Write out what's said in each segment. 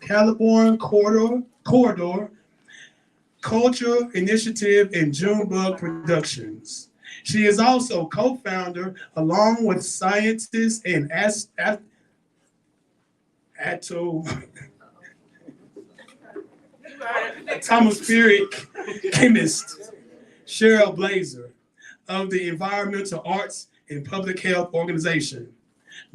Caliborn Corridor Culture Initiative, and Junebug Productions. She is also co-founder, along with scientist and atmospheric chemist Cheryl Blazer of the Environmental Arts and Public Health Organization.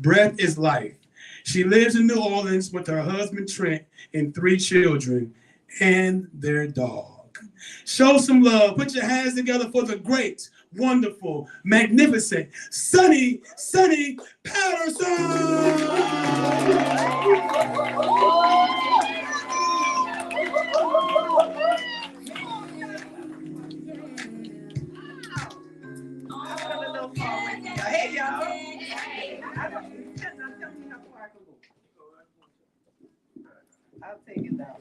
Breath is Life. She lives in New Orleans with her husband Trent and 3 children and their dog. Show some love. Put your hands together for the great, wonderful, magnificent Sunni Patterson. Hey, y'all. I'll take it down.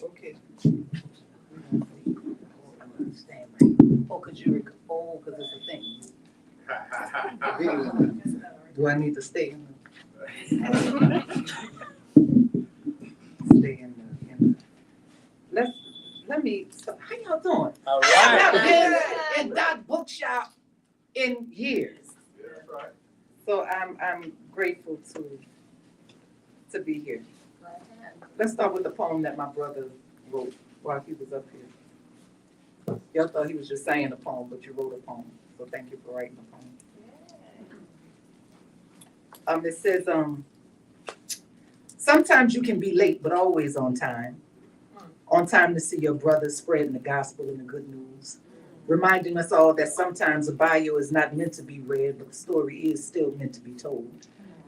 Okay. Oh, because it's a thing. Do I need to stay? Stay in the. Let me. How y'all doing? All I've right. not been in that bookshop in years. So I'm grateful to be here. Let's start with the poem that my brother wrote while he was up here. Y'all thought he was just saying a poem, but you wrote a poem. So thank you for writing a poem. It says, sometimes you can be late, but always on time. On time to see your brother spreading the gospel and the good news. Reminding us all that sometimes a bio is not meant to be read, but the story is still meant to be told.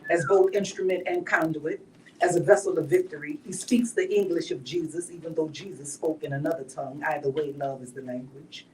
As both instrument and conduit, as a vessel of victory, he speaks the English of Jesus, even though Jesus spoke in another tongue. Either way, love is the language.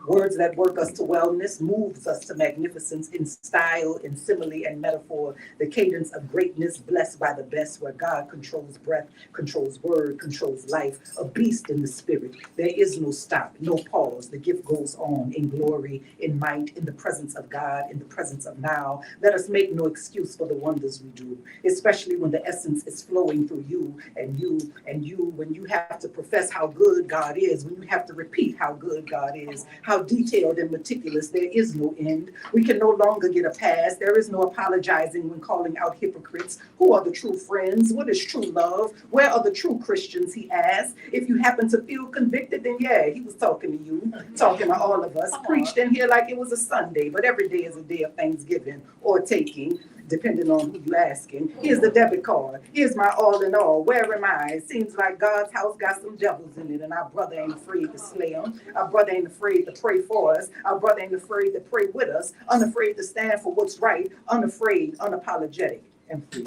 Words that work us to wellness, moves us to magnificence in style, in simile and metaphor. The cadence of greatness, blessed by the best, where God controls breath, controls word, controls life. A beast in the spirit. There is no stop, no pause. The gift goes on in glory, in might, in the presence of God, in the presence of now. Let us make no excuse for the wonders we do, especially when the essence is flowing through you and you and you, when you have to profess how good God is, when you have to repeat how good God is, how detailed and meticulous. There is no end. We can no longer get a pass. There is no apologizing when calling out hypocrites. Who are the true friends? What is true love? Where are the true Christians? He asked. If you happen to feel convicted, then yeah, he was talking to you, talking to all of us. Preached in here like it was a Sunday, but every day is a day of Thanksgiving or taking, depending on who you asking. Here's the debit card. Here's my all in all. Where am I? It seems like God's house got some devils in it, and our brother ain't afraid to slay them. Our brother ain't afraid to pray for us. Our brother ain't afraid to pray with us. Unafraid to stand for what's right. Unafraid, unapologetic, and free.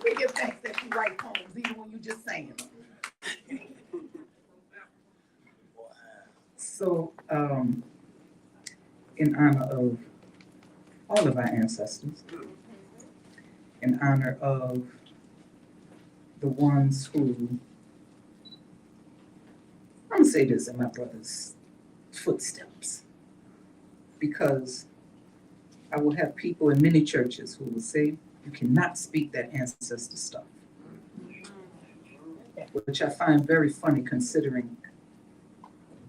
We give thanks that you write poems, even when you just saying them. So, in honor of all of our ancestors, in honor of the ones who, I'm gonna say this in my brother's footsteps, because I will have people in many churches who will say, you cannot speak that ancestor stuff, which I find very funny considering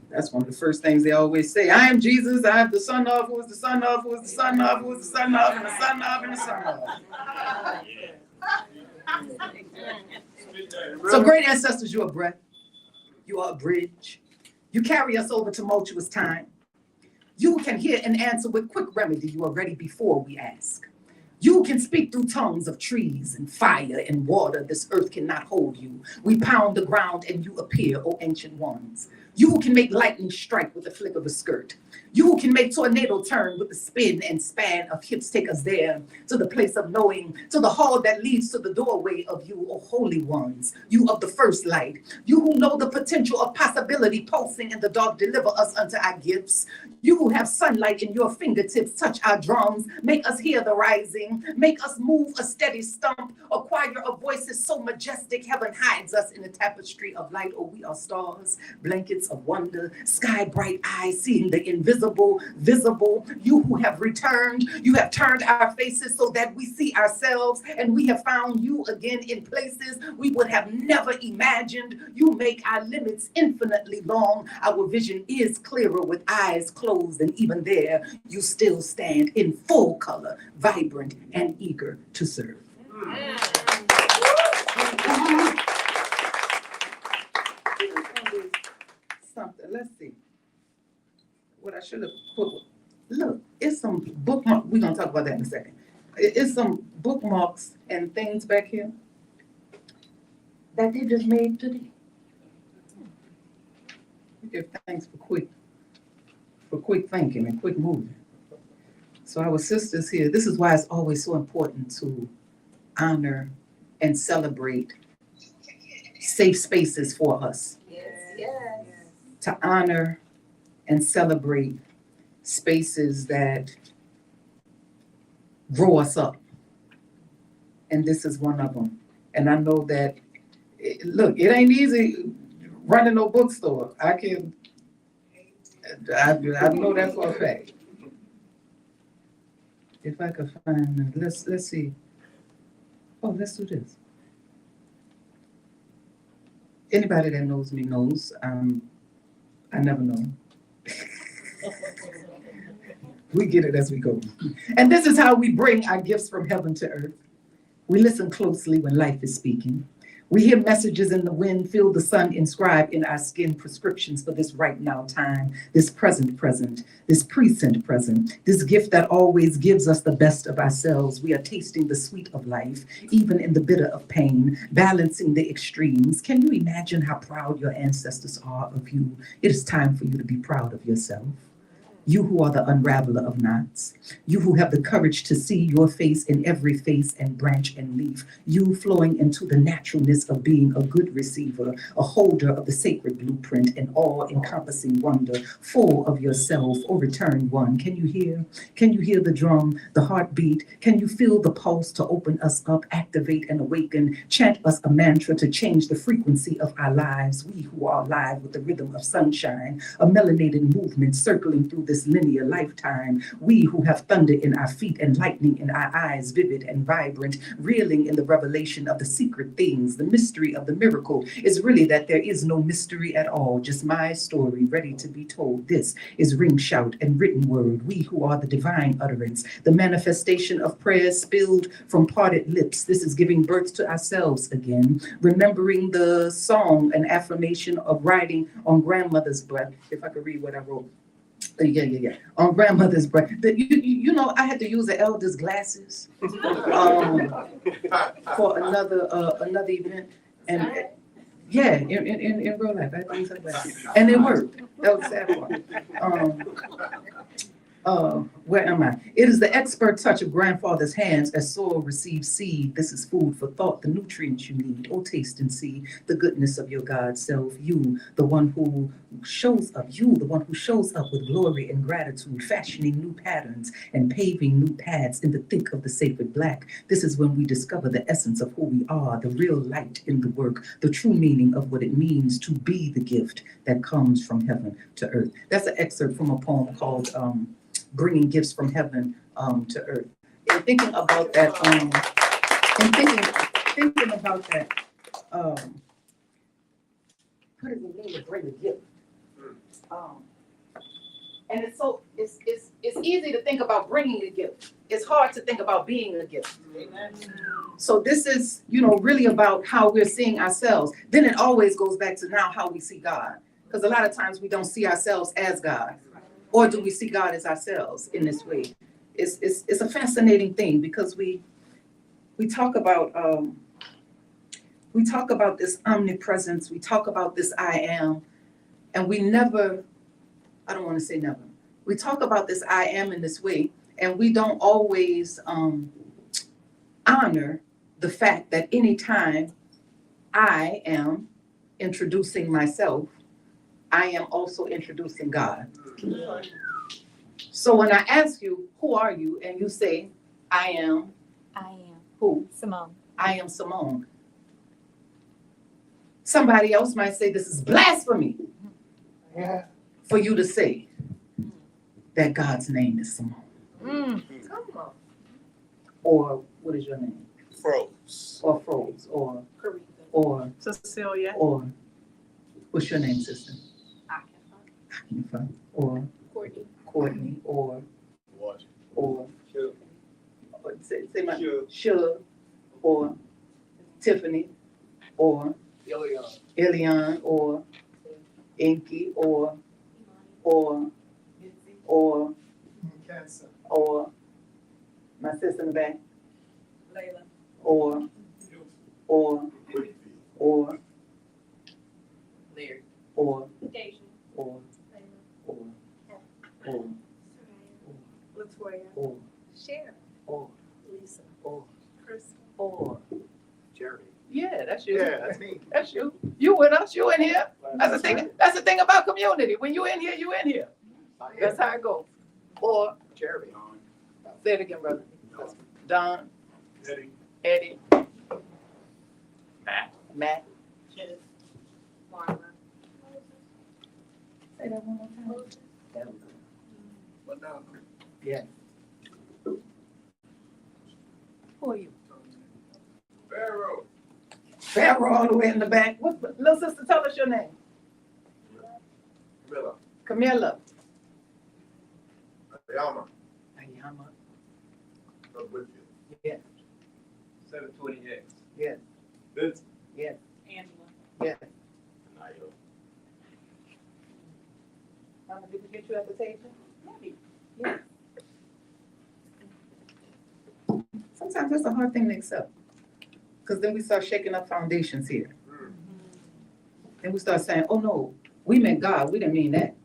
that's one of the first things they always say. I am Jesus, I am the son of, who is the son of, who is the son of, who is the son of, and the son of, and the son of. So great ancestors, you are breath. You are a bridge. You carry us over tumultuous time. You can hear and answer with quick remedy. You are ready before we ask. You can speak through tongues of trees and fire and water. This earth cannot hold you. We pound the ground and you appear, O ancient ones. You can make lightning strike with the flick of a skirt. You can make tornado turn with the spin and span of hips. Take us there to the place of knowing, to the hall that leads to the doorway of you, O holy ones. You of the first light. You who know the potential of possibility pulsing in the dark, deliver us unto our gifts. You who have sunlight in your fingertips, touch our drums, make us hear the rising, make us move a steady stump, a choir of voices so majestic, heaven hides us in a tapestry of light. Oh, we are stars, blankets fits of wonder, sky bright eyes seeing the invisible, visible. You who have returned, you have turned our faces so that we see ourselves, and we have found you again in places we would have never imagined. You make our limits infinitely long. Our vision is clearer with eyes closed, and even there, you still stand in full color, vibrant and eager to serve. Something, let's see. What I should have put. Look, it's some bookmark. We're gonna talk about that in a second. It's some bookmarks and things back here that they just made today. We give thanks for quick thinking and quick moving. So our sisters here, this is why it's always so important to honor and celebrate safe spaces for us. Yes. To honor and celebrate spaces that grow us up. And this is one of them. And I know that, look, it ain't easy running no bookstore. I know that for a fact. If I could find, let's see. Oh, let's do this. Anybody that knows me knows I never know. We get it as we go. And this is how we bring our gifts from heaven to earth. We listen closely when life is speaking. We hear messages in the wind, feel the sun inscribed in our skin, prescriptions for this right now time, this present, this present present, this gift that always gives us the best of ourselves. We are tasting the sweet of life, even in the bitter of pain, balancing the extremes. Can you imagine how proud your ancestors are of you? It is time for you to be proud of yourself. You who are the unraveler of knots, you who have the courage to see your face in every face and branch and leaf, you flowing into the naturalness of being a good receiver, a holder of the sacred blueprint and all-encompassing wonder, full of yourself, or return one. Can you hear? Can you hear the drum, the heartbeat? Can you feel the pulse to open us up, activate and awaken, chant us a mantra to change the frequency of our lives? We who are alive with the rhythm of sunshine, a melanated movement circling through this linear lifetime. We who have thunder in our feet and lightning in our eyes, vivid and vibrant, reeling in the revelation of the secret things. The mystery of the miracle is really that there is no mystery at all, just my story ready to be told. This is ring shout and written word. We who are the divine utterance, the manifestation of prayers spilled from parted lips. This is giving birth to ourselves again, remembering the song and affirmation of writing on grandmother's breath. If I could read what I wrote. Yeah. On grandmother's breath. You know, I had to use the elder's glasses for another event, and yeah, in real life, I had to use her glasses, and it worked. That was the sad part. Where am I? It is the expert touch of grandfather's hands as soil receives seed. This is food for thought, the nutrients you need. Oh, taste and see the goodness of your God self. You, the one who shows up. You, the one who shows up with glory and gratitude, fashioning new patterns and paving new paths in the thick of the sacred black. This is when we discover the essence of who we are, the real light in the work, the true meaning of what it means to be the gift that comes from heaven to earth. That's an excerpt from a poem called Bringing Gifts from Heaven to Earth. And thinking about that, thinking about that, what does it mean to bring a gift? And it's easy to think about bringing a gift. It's hard to think about being a gift. Amen. So this is, really about how we're seeing ourselves. Then it always goes back to now how we see God. Because a lot of times we don't see ourselves as God. Or do we see God as ourselves in this way? It's a fascinating thing because we talk about this omnipresence, we talk about this I am, and we never, I don't want to say never, we talk about this I am in this way, and we don't always honor the fact that anytime I am introducing myself, I am also introducing God. So when I ask you, who are you? And you say, I am who? Simone. I am Simone. Somebody else might say this is blasphemy. for you to say that God's name is Simone? Come on. Or what is your name? Froze. Or Froze, or Cecilia. or what's your name, sister? Akifa, or Courtney, or Sure. say my Sure. Shug, or Tiffany, or Elion, or Inky, or my sister in the back, Layla. or Larry. or Deja. or Latoya. or Sharon. or Lisa. or Chris. or Jeremy. yeah, that's you. Yeah, that's me. That's you. You with us, you in here. That's the thing. That's the thing about community. When you in here, you in here. That's how it goes. Or Jeremy. say it again, brother. Don, Eddie. Eddie, Matt. Marla. Say that one more time. That was good. What now? Yeah. Who are you? Pharaoh. Pharaoh all the way in the back. What, little sister, tell us your name. Miller. Camilla. Ayama. Ayama. Whitfield. Yes. 720X. Yes. Vince. Yes. Angela. Yes. Nayo. Mama, did we get you at the table? Maybe. Yeah. Sometimes that's a hard thing to accept. Because then we start shaking up foundations here. Then we start saying, oh no, we meant God, we didn't mean that.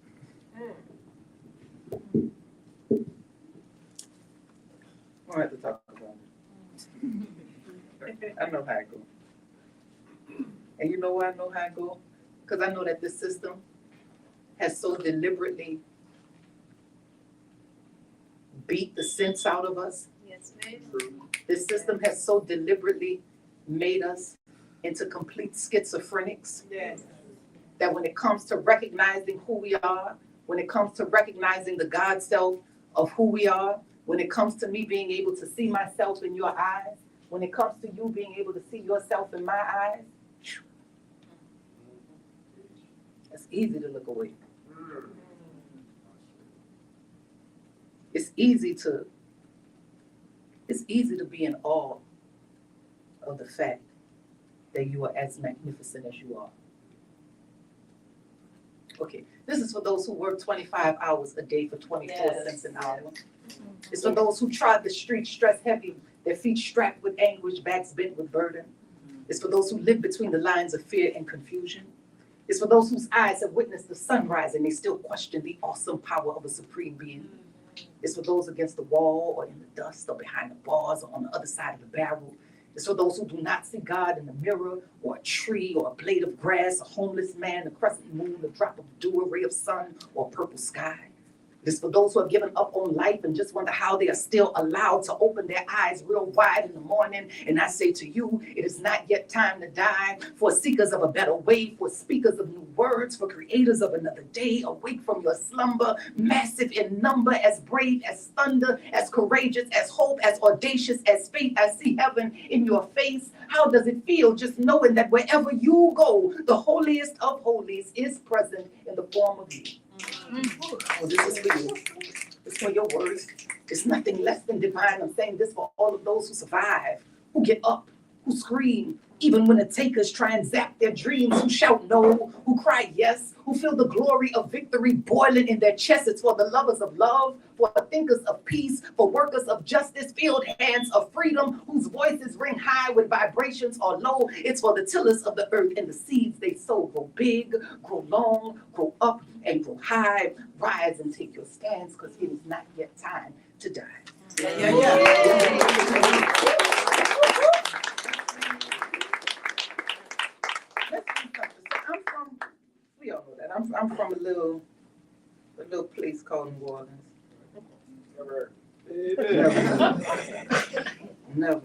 We don't have to talk about it. I know how it goes. And you know why I know how it goes? Because I know that this system has so deliberately beat the sense out of us. Yes, ma'am. This system has so deliberately made us into complete schizophrenics Yes. that when it comes to recognizing who we are, when it comes to recognizing the God self of who we are, when it comes to me being able to see myself in your eyes, when it comes to you being able to see yourself in my eyes, it's easy to look away. It's easy to be in awe of the fact that you are as magnificent as you are. Okay, this is for those who work 25 hours a day for 24 cents an hour. It's for those who trod the streets stress heavy, their feet strapped with anguish, backs bent with burden. It's for those who live between the lines of fear and confusion. It's for those whose eyes have witnessed the sunrise and they still question the awesome power of a supreme being. It's for those against the wall or in the dust or behind the bars or on the other side of the barrel. It's for those who do not see God in the mirror or a tree or a blade of grass, a homeless man, a crescent moon, a drop of dew, a ray of sun, or a purple sky. It's for those who have given up on life and just wonder how they are still allowed to open their eyes real wide in the morning. And I say to you, it is not yet time to die. For seekers of a better way, for speakers of new words, for creators of another day, awake from your slumber, massive in number, as brave as thunder, as courageous as hope, as audacious as faith. I see heaven in your face. How does it feel just knowing that wherever you go, the holiest of holies is present in the form of you? Oh, this is for you. It's for your words. It's nothing less than divine. I'm saying this for all of those who survive, who get up, who scream, even when the takers try and zap their dreams, who shout no, who cry yes, who feel the glory of victory boiling in their chests. It's for the lovers of love, for thinkers of peace, for workers of justice, field hands of freedom, whose voices ring high when vibrations are low. It's for the tillers of the earth and the seeds they sow. Grow big, grow long, grow up, and grow high. Rise and take your stands, because it is not yet time to die. We all know that. I'm from a little place called New Orleans. Never.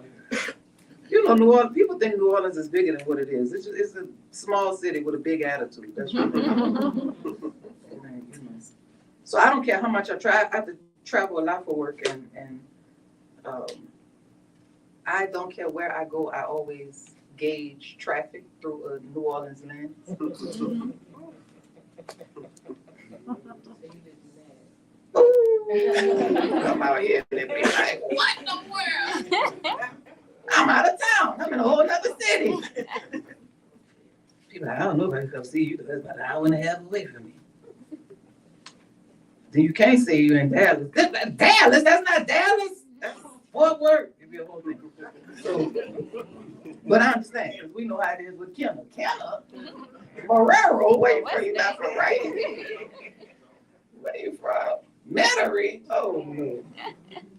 You know, New Orleans, people think New Orleans is bigger than what it is. It's a small city with a big attitude. That's what they So I don't care how much I try. I have to travel a lot for work, and I don't care where I go. I always gauge traffic through a New Orleans lens. Ooh, I'm out here and they be like, what in the world? I'm out of town. I'm in a whole other city. People like, I don't know if I can come see you. That's about an hour and a half away from me. Then you can't say you're in Dallas. Dallas? That's not Dallas. That's Fort Worth. It'd be a whole thing. So, but I understand, because we know how it is with Kenna. Kenna? Marrero? Where you from? You're not from right here. Where you from? Metairie? Oh, no.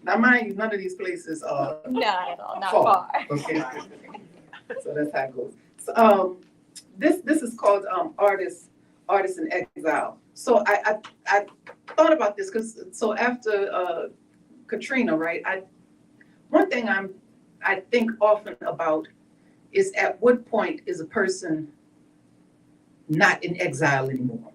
Now, mind you, none of these places are Not at all, not far. far. Okay. So that's how it goes. So, this is called Artists in Exile. So I thought about this because so after Katrina, right? One thing I think often about is at what point is a person not in exile anymore?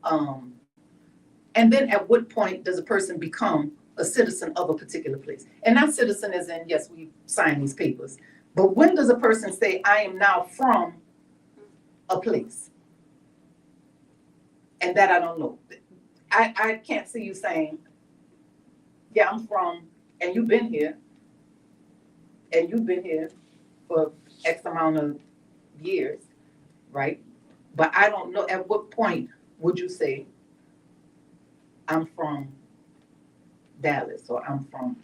And then at what point does a person become a citizen of a particular place? And not citizen as in, yes, we sign these papers, but when does a person say, I am now from a place? And that I don't know. I can't see you saying, yeah, I'm from, and you've been here for X amount of years, right? But I don't know at what point would you say, I'm from Dallas, or I'm from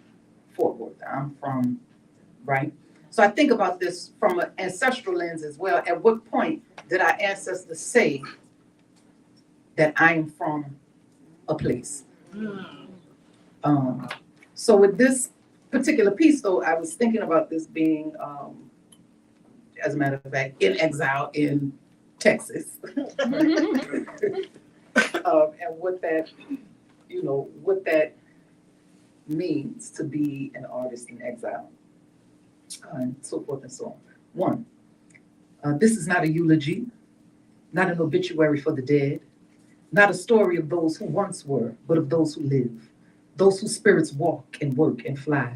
Fort Worth, I'm from, right? So I think about this from an ancestral lens as well. At what point did our ancestors say that I'm from a place? So with this particular piece, though, I was thinking about this being, as a matter of fact, in exile in Texas. And what that, what that means to be an artist in exile, and so forth and so on. One, this is not a eulogy, not an obituary for the dead, not a story of those who once were, but of those who live, those whose spirits walk and work and fly,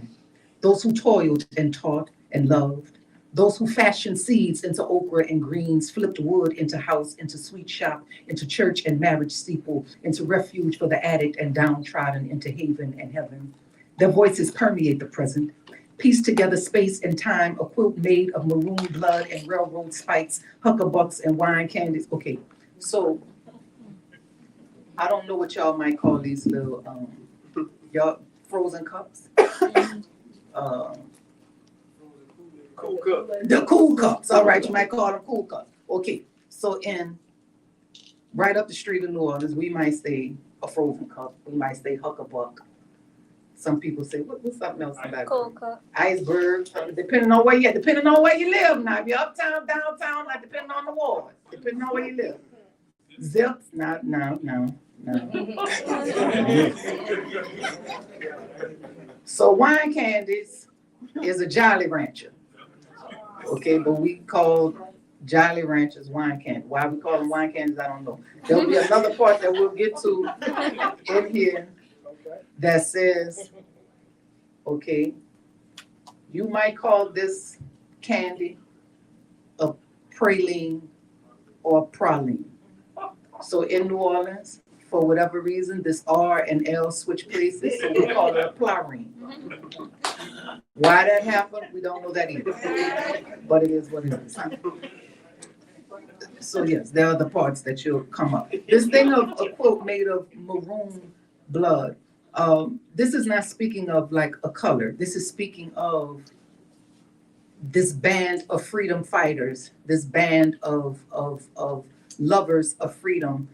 those who toiled and taught and loved, those who fashioned seeds into okra and greens, flipped wood into house, into sweet shop, into church and marriage steeple, into refuge for the addict and downtrodden, into haven and heaven. Their voices permeate the present, piece together space and time, a quilt made of maroon blood and railroad spikes, huckabucks and wine candies. Okay, so I don't know what y'all might call these little, y'all frozen cups. Cool cup. The cool cups, all right, you might call them cool cups. Okay, so right up the street of New Orleans, we might say a frozen cup, we might say huckabuck. Some people say, what's something else about Cool cup. iceberg, depending on where you live now. If you're uptown, downtown, like depending on the ward, depending on where you live. Zips, no. So wine candies is a Jolly Rancher. Okay, but we call Jolly Ranchers wine candy. Why we call them wine candies, I don't know. There'll be another part that we'll get to in here that says, okay, you might call this candy a praline or praline. So in New Orleans, for whatever reason, this R and L switch places, so we call it a praline. Why that happened, we don't know that either, but it is what it is. So yes, there are the parts that you'll come up. This thing of a quote made of maroon blood, this is not speaking of like a color. This is speaking of this band of freedom fighters, this band of lovers of freedom,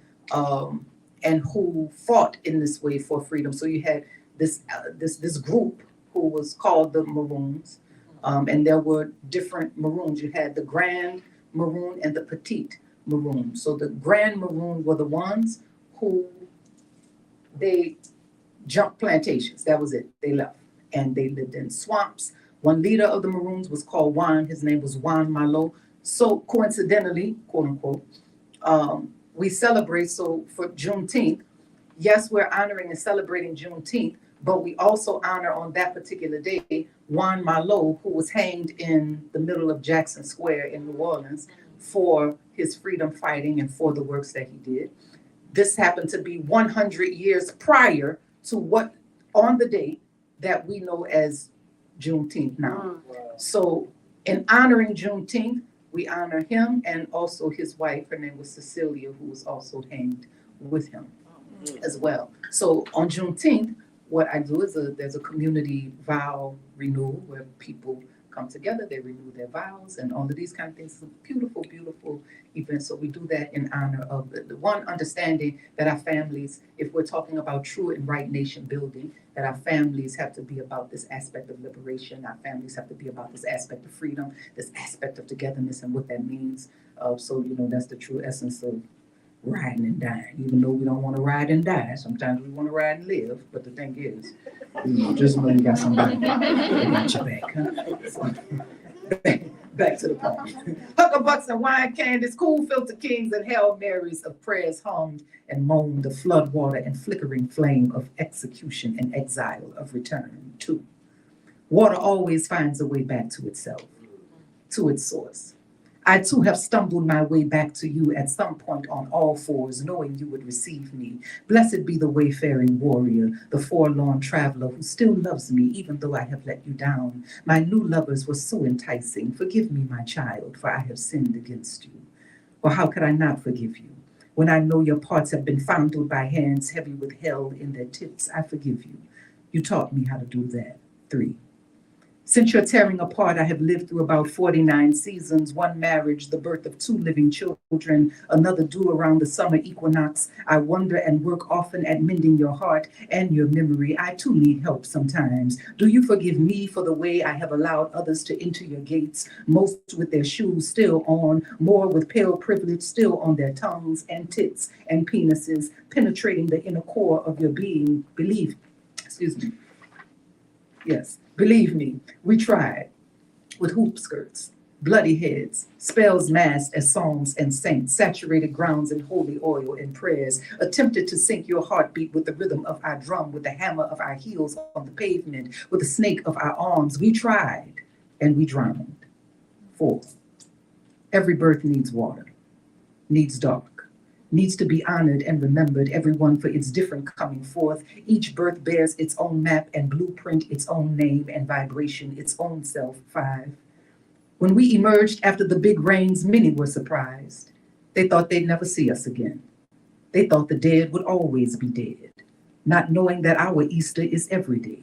and who fought in this way for freedom. So you had this group who was called the Maroons, and there were different Maroons. You had the Grand Maroon and the Petite Maroon. So the Grand Maroon were the ones who they jumped plantations. That was it. They left, and they lived in swamps. One leader of the Maroons was called Juan. His name was Juan Malo. So coincidentally, quote unquote, we celebrate, so for Juneteenth, Yes, we're honoring and celebrating Juneteenth, but we also honor on that particular day Juan Malo, who was hanged in the middle of Jackson Square in New Orleans for his freedom fighting and for the works that he did. This happened to be 100 years prior to what, on the date that we know as Juneteenth now. So in honoring Juneteenth, we honor him and also his wife. Her name was Cecilia, who was also hanged with him as well. So on Juneteenth, what I do is there's a community vow renewal where people come together, they renew their vows and all of these kind of things. It's a beautiful, beautiful event. So we do that in honor of the one understanding that our families, if we're talking about true and right nation building, that our families have to be about this aspect of liberation. Our families have to be about this aspect of freedom, this aspect of togetherness and what that means. So, that's the true essence of riding and dying. Even though we don't want to ride and die, sometimes we want to ride and live. But the thing is, just know you got somebody that got your back, huh? Back to the point. Huckabucks and wine candies, cool filter kings and Hail Marys of prayers hummed and moaned, the flood water and flickering flame of execution and exile of return too. Water always finds a way back to itself, to its source. I too have stumbled my way back to you at some point on all fours, knowing you would receive me. Blessed be the wayfaring warrior, the forlorn traveler who still loves me even though I have let you down. My new lovers were so enticing. Forgive me, my child, for I have sinned against you. Or how could I not forgive you? When I know your parts have been fondled by hands heavy with hell in their tips, I forgive you. You taught me how to do that. 3. Since your tearing apart, I have lived through about 49 seasons, 1 marriage, the birth of 2 living children, another due around the summer equinox. I wonder and work often at mending your heart and your memory. I too need help sometimes. Do you forgive me for the way I have allowed others to enter your gates, most with their shoes still on, more with pale privilege still on their tongues and tits and penises, penetrating the inner core of your being? Believe me, we tried with hoop skirts, bloody heads, spells masked as psalms and saints, saturated grounds in holy oil and prayers, attempted to sync your heartbeat with the rhythm of our drum, with the hammer of our heels on the pavement, with the snake of our arms. We tried and we drowned. 4. Every birth needs water, needs dark, needs to be honored and remembered, everyone for its different coming forth. Each birth bears its own map and blueprint, its own name and vibration, its own self. 5. When we emerged after the big rains, many were surprised. They thought they'd never see us again. They thought the dead would always be dead, not knowing that our Easter is every day.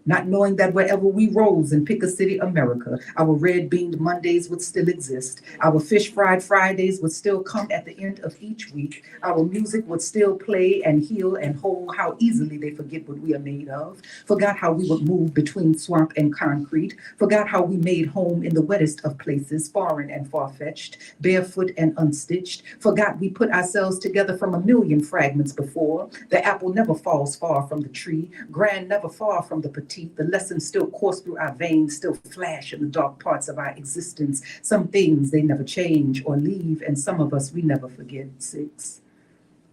Not knowing that wherever we rose in Picker City, America, our red-beamed Mondays would still exist. Our fish-fried Fridays would still come at the end of each week. Our music would still play and heal and hold. How easily they forget what we are made of. Forgot how we would move between swamp and concrete. Forgot how we made home in the wettest of places, foreign and far-fetched, barefoot and unstitched. Forgot we put ourselves together from a million fragments before. The apple never falls far from the tree. Grand never far from the petite. The lessons still course through our veins, still flash in the dark parts of our existence. Some things they never change or leave, and some of us we never forget. 6.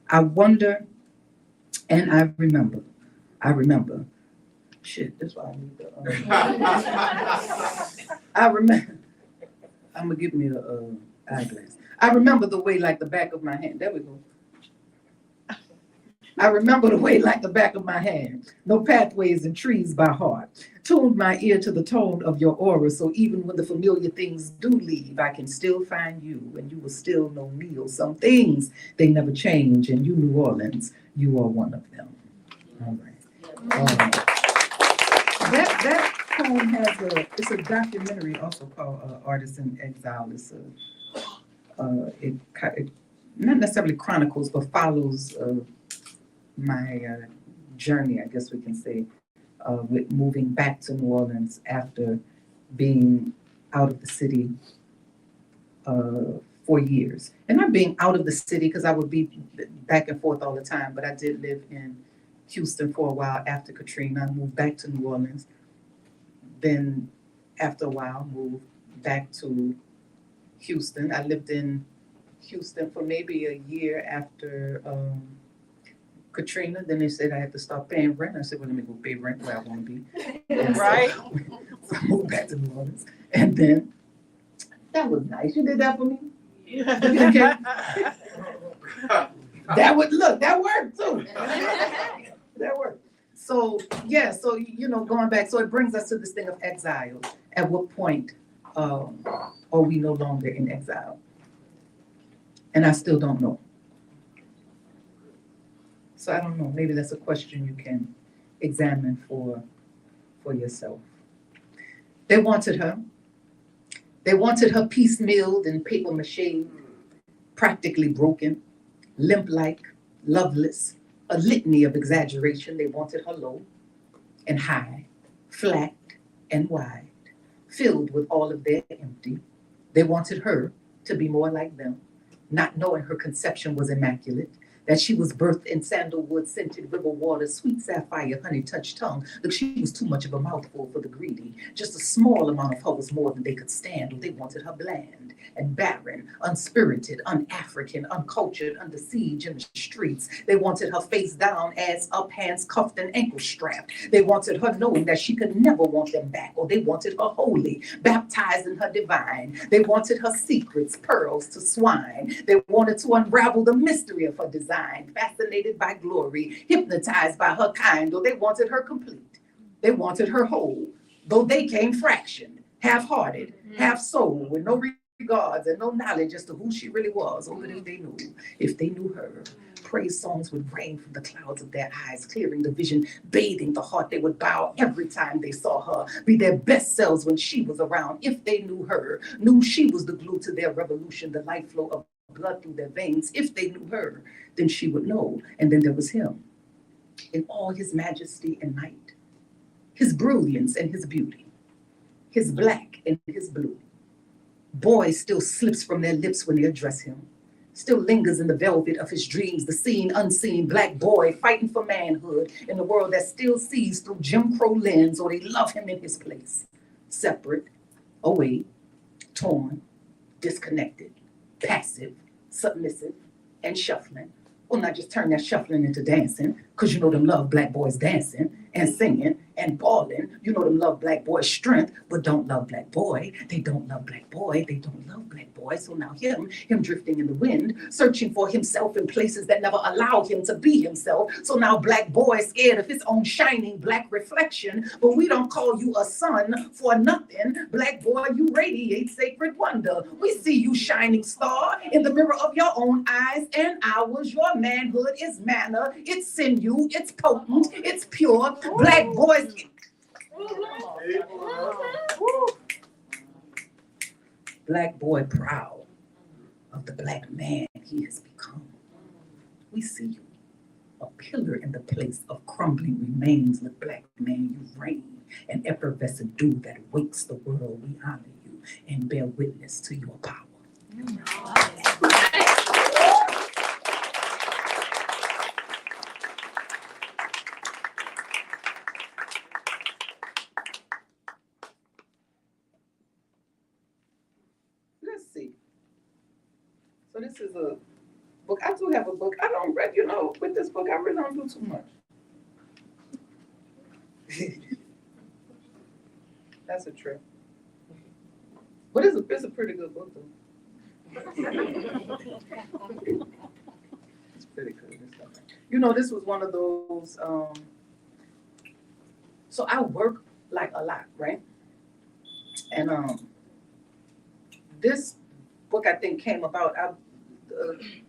I wonder and I remember. Shit, that's why I need the. I remember. I'm gonna give me a eyeglass. I remember the way like the back of my hand. There we go. I remember the way like the back of my hand. No pathways and trees by heart. Tuned my ear to the tone of your aura, so even when the familiar things do leave, I can still find you, and you will still know me. Or some things, they never change, and you, New Orleans, you are one of them. All right. That poem has it's a documentary also called Artists in Exile. It's it not necessarily chronicles, but follows my journey, I guess we can say, with moving back to New Orleans after being out of the city for years. And not being out of the city because I would be back and forth all the time, but I did live in Houston for a while after Katrina. I moved back to New Orleans. Then after a while, moved back to Houston. I lived in Houston for maybe a year after Katrina, then they said I had to start paying rent. I said, well, let me go pay rent where I want to be. And so- Right. So I moved back to New Orleans. And then, that was nice. You did that for me? That worked too. That worked. So, yeah, so, going back, so it brings us to this thing of exile. At what point are we no longer in exile? And I still don't know. So I don't know, maybe that's a question you can examine for yourself. They wanted her. They wanted her piecemealed and paper mache, practically broken, limp-like, loveless, a litany of exaggeration. They wanted her low and high, flat and wide, filled with all of their empty. They wanted her to be more like them, not knowing her conception was immaculate, that she was birthed in sandalwood, scented river water, sweet sapphire, honey-touched tongue. Look, she was too much of a mouthful for the greedy. Just a small amount of her was more than they could stand, or they wanted her bland and barren, unspirited, un-African, uncultured, under siege in the streets. They wanted her face down, ass up, hands cuffed and ankle strapped. They wanted her knowing that she could never want them back, or they wanted her holy, baptized in her divine. They wanted her secrets, pearls to swine. They wanted to unravel the mystery of her design, fascinated by glory, hypnotized by her kind, or they wanted her complete. They wanted her whole, though they came fractioned, half-hearted, half-soul, with no regards and no knowledge as to who she really was, or if they knew her. Praise songs would rain from the clouds of their eyes, clearing the vision, bathing the heart. They would bow every time they saw her, be their best selves when she was around. If they knew her, knew she was the glue to their revolution, the life flow of blood through their veins. If they knew her, then she would know. And then there was him, in all his majesty and might, his brilliance and his beauty, his black and his blue. Boy still slips from their lips when they address him, still lingers in the velvet of his dreams, the seen, unseen black boy fighting for manhood in a world that still sees through Jim Crow lens, or they love him in his place, separate, away, torn, disconnected, passive, submissive, and shuffling. Well, not just turn that shuffling into dancing, because them love black boys dancing and singing and balling. Them love black boys' strength, but don't love black boy. They don't love black boy. They don't love black boy. So now him drifting in the wind, searching for himself in places that never allow him to be himself. So now black boy scared of his own shining black reflection, but we don't call you a son for nothing. Black boy, you radiate sacred wonder. We see you shining star in the mirror of your own eyes and ours. Your manhood is manna, it's sinew, it's potent, it's pure. Black boys. Black boy proud of the black man he has become. We see you, a pillar in the place of crumbling remains. Look, black man, you reign, an effervescent dew that wakes the world. We honor you and bear witness to your power. Let's see. So this is a book. I do have a book. I don't read, with this book, I really don't do too much. That's a trip. But it's a pretty good book, though. It's pretty good. This was one of those, so I work like a lot, right? And this book, I think, came about.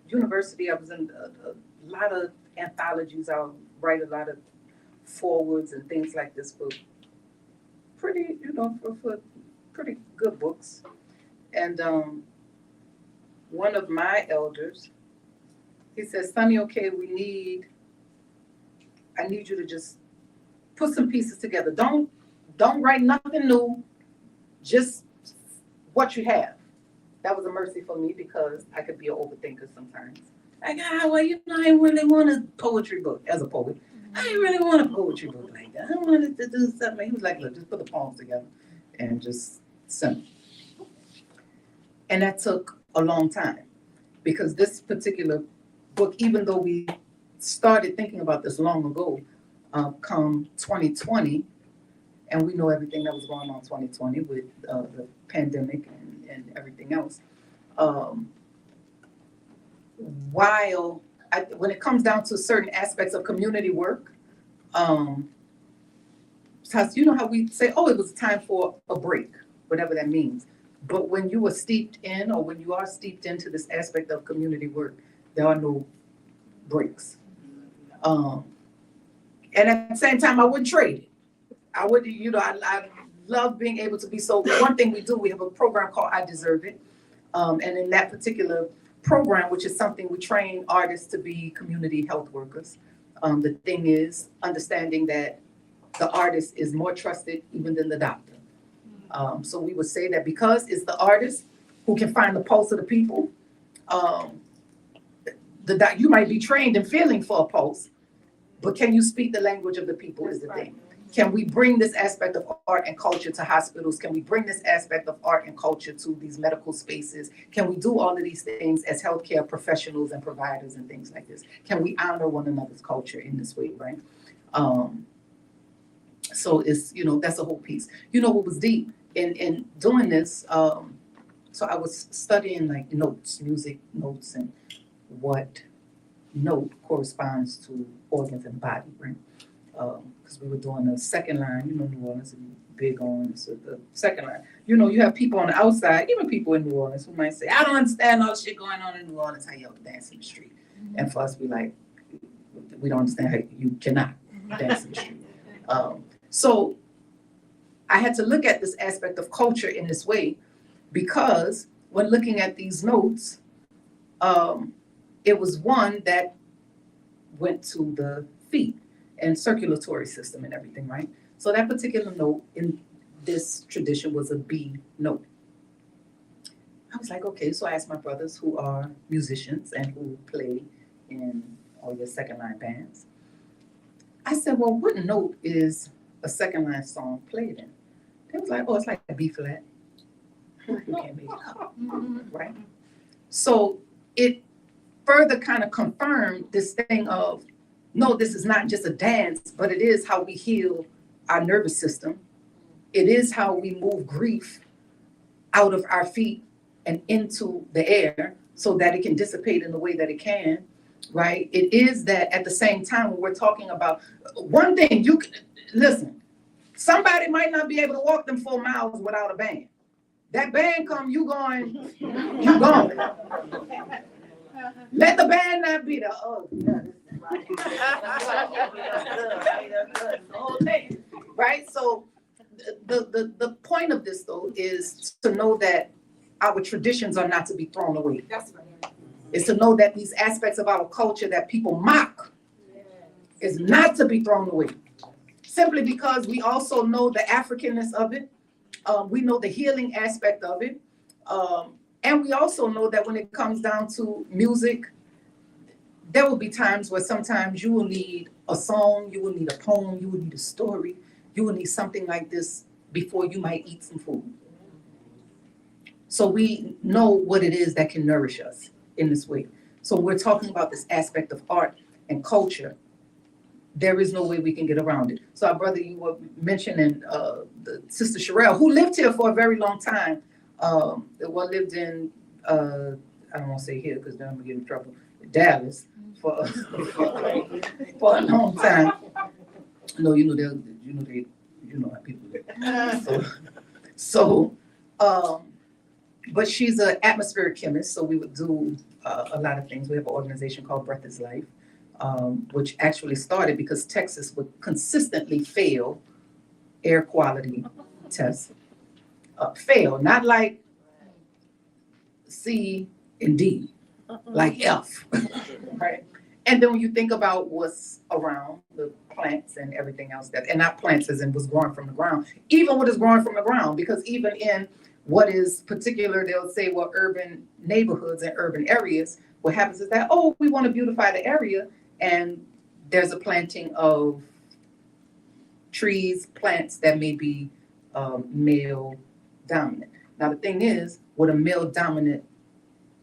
University, I was in a lot of anthologies. I'll write a lot of forwards and things like this for pretty, for pretty good books. And one of my elders, he says, Sunny, okay, I need you to just put some pieces together. Don't write nothing new, just what you have. That was a mercy for me because I could be an overthinker sometimes. I really want a poetry book as a poet. I didn't really want a poetry book like that. I wanted to do something. He was like, look, just put the poems together and just send them. And that took a long time because this particular book, even though we started thinking about this long ago, come 2020, and we know everything that was going on in 2020 with the pandemic and everything else. When it comes down to certain aspects of community work, you know how we say, oh, it was time for a break, whatever that means. But when you are steeped in, or when you are steeped into this aspect of community work, there are no breaks. And at the same time, I wouldn't trade it. I would, I love being able to be so. One thing we do, we have a program called I Deserve It. And in that particular program, which is something we train artists to be community health workers. The thing is understanding that the artist is more trusted even than the doctor. So we would say that because it's the artist who can find the pulse of the people, you might be trained in feeling for a pulse, but can you speak the language of the people is the thing. Can we bring this aspect of art and culture to hospitals? Can we bring this aspect of art and culture to these medical spaces? Can we do all of these things as healthcare professionals and providers and things like this? Can we honor one another's culture in this way, right? So it's, that's a whole piece. What was deep in doing this, so I was studying like notes, music notes, and what note corresponds to organs and body, right? Because we were doing the second line, New Orleans is big on, so the second line. You have people on the outside, even people in New Orleans, who might say, I don't understand all the shit going on in New Orleans, how y'all dance in the street. Mm-hmm. And for us, we don't understand how you cannot dance in the street. So I had to look at this aspect of culture in this way, because when looking at these notes, it was one that went to the feet and circulatory system and everything, right? So that particular note in this tradition was a B note. I was like, okay, so I asked my brothers who are musicians and who play in all your second line bands. I said, well, what note is a second line song played in? They was like, oh, it's like a B flat. You can't make it up, right? So it further kind of confirmed this thing of, no, this is not just a dance, but it is how we heal our nervous system. It is how we move grief out of our feet and into the air so that it can dissipate in the way that it can, right? It is that at the same time when we're talking about one thing, listen, somebody might not be able to walk them 4 miles without a band. That band come, you going. Let the band not be the, oh, yeah. Right? So the point of this though is to know that our traditions are not to be thrown away. That's right. It's to know that these aspects of our culture that people mock is not to be thrown away. Simply because we also know the Africanness of it. We know the healing aspect of it. And we also know that when it comes down to music, there will be times where sometimes you will need a song, you will need a poem, you will need a story, you will need something like this before you might eat some food. So we know what it is that can nourish us in this way. So we're talking about this aspect of art and culture. There is no way we can get around it. So our brother, you were mentioning the Sister Sherelle, who lived here for a very long time. Lived in, I don't want to say here because then I'm going to get in trouble, Dallas for a long time. No, you know how people live. But she's an atmospheric chemist, so we would do a lot of things. We have an organization called Breath is Life, which actually started because Texas would consistently fail air quality tests. Fail, not like C and D, like F, right? And then when you think about what's around the plants and everything else and not plants as in what's growing from the ground, even what is growing from the ground, because even in what is particular, they'll say, well, urban neighborhoods and urban areas, what happens is that, oh, we want to beautify the area, and there's a planting of trees, plants that may be male dominant. Now the thing is, with a male dominant,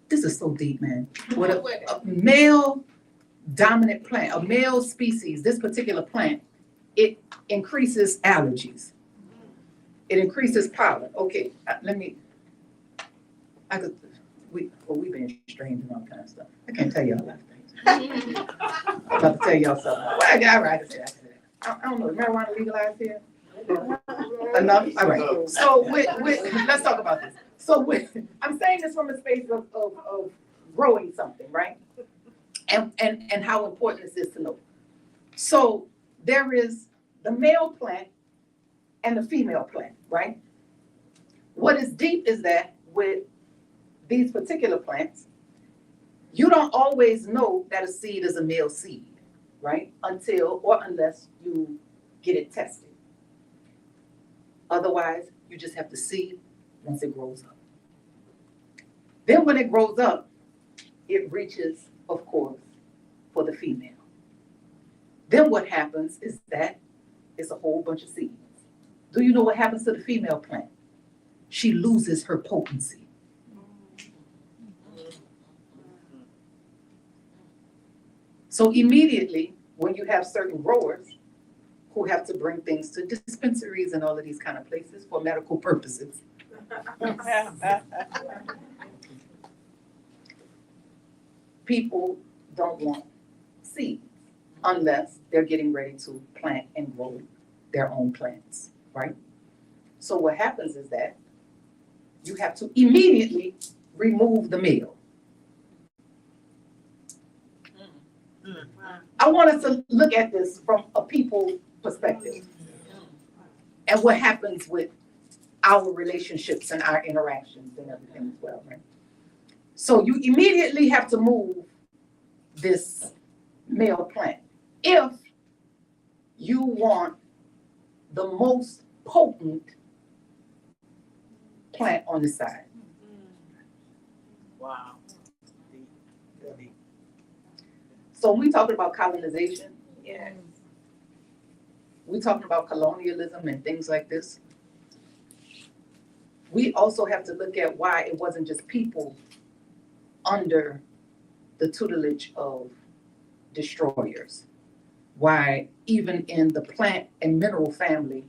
this is so deep, man. With a male dominant plant, a male species, this particular plant, it increases allergies. It increases pollen. Okay, we've been strained and all kind of stuff. I can't tell y'all a lot of things. I'm about to tell y'all something. Well, all right, I said that. I don't know, is marijuana legalized here? Enough? All right. So let's talk about this. So I'm saying this from a space of growing something, right? And how important this is to know. So there is the male plant and the female plant, right? What is deep is that with these particular plants, you don't always know that a seed is a male seed, right? Until or unless you get it tested. Otherwise, you just have to see once it grows up. Then when it grows up, it reaches, of course, for the female. Then what happens is that it's a whole bunch of seeds. Do you know what happens to the female plant? She loses her potency. So immediately, when you have certain growers who have to bring things to dispensaries and all of these kind of places for medical purposes, people don't want seeds unless they're getting ready to plant and grow their own plants, right? So what happens is that you have to immediately remove the male. I want us to look at this from a people perspective and what happens with our relationships and our interactions and everything as well, right? So you immediately have to move this male plant if you want the most potent plant on the side. Wow. So when we talking about colonization, Yes. we talking about colonialism and things like this. We also have to look at why it wasn't just people under the tutelage of destroyers. Why even in the plant and mineral family,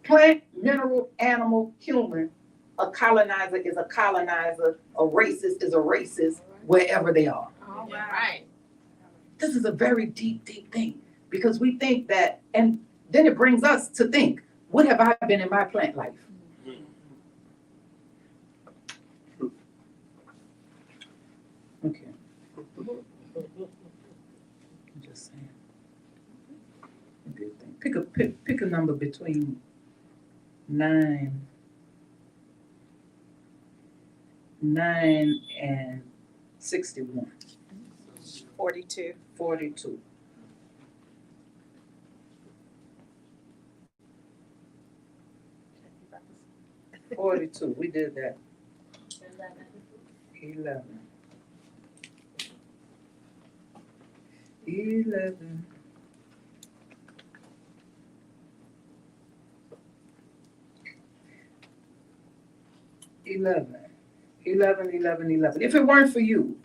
plant, mineral, animal, human, a colonizer is a colonizer, a racist is a racist wherever they are. All right. This is a very deep, deep thing because we think that, and then it brings us to think, what have I been in my plant life? Okay. I'm just saying. Pick a number between 9 and 61. 42. 42. We did that. 11. 11. If it weren't for you,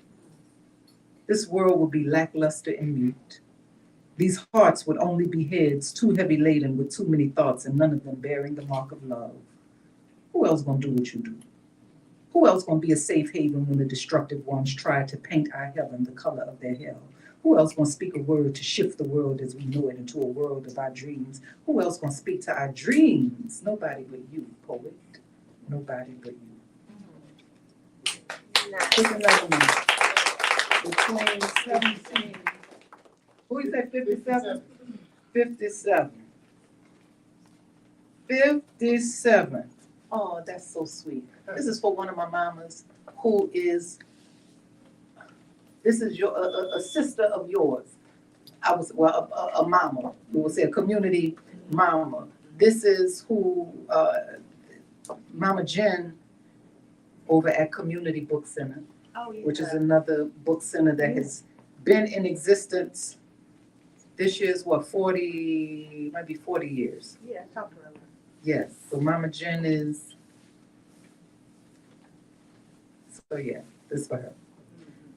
this world would be lackluster and mute. These hearts would only be heads too heavy laden with too many thoughts and none of them bearing the mark of love. Who else gonna do what you do? Who else gonna be a safe haven when the destructive ones try to paint our heaven the color of their hell? Who else gonna speak a word to shift the world as we know it into a world of our dreams? Who else gonna speak to our dreams? Nobody but you, poet. Nobody but you. Pick another one. Between 17. Who is that, 57? 57. 57. Oh, that's so sweet. This is for one of my mamas who is, this is a sister of yours. I was, well, a mama. We would say a community mama. This is who, Mama Jen over at Community Book Center, which is another book center that has been in existence. This year's what, 40, might be 40 years. Yeah, talk about it. Yes, so Mama Jen is, so yeah, this for her.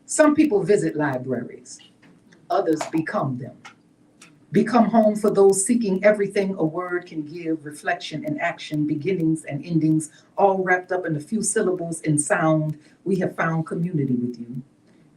Some people visit libraries. Others become them. Become home for those seeking everything a word can give, reflection and action, beginnings and endings, all wrapped up in a few syllables in sound. We have found community with you.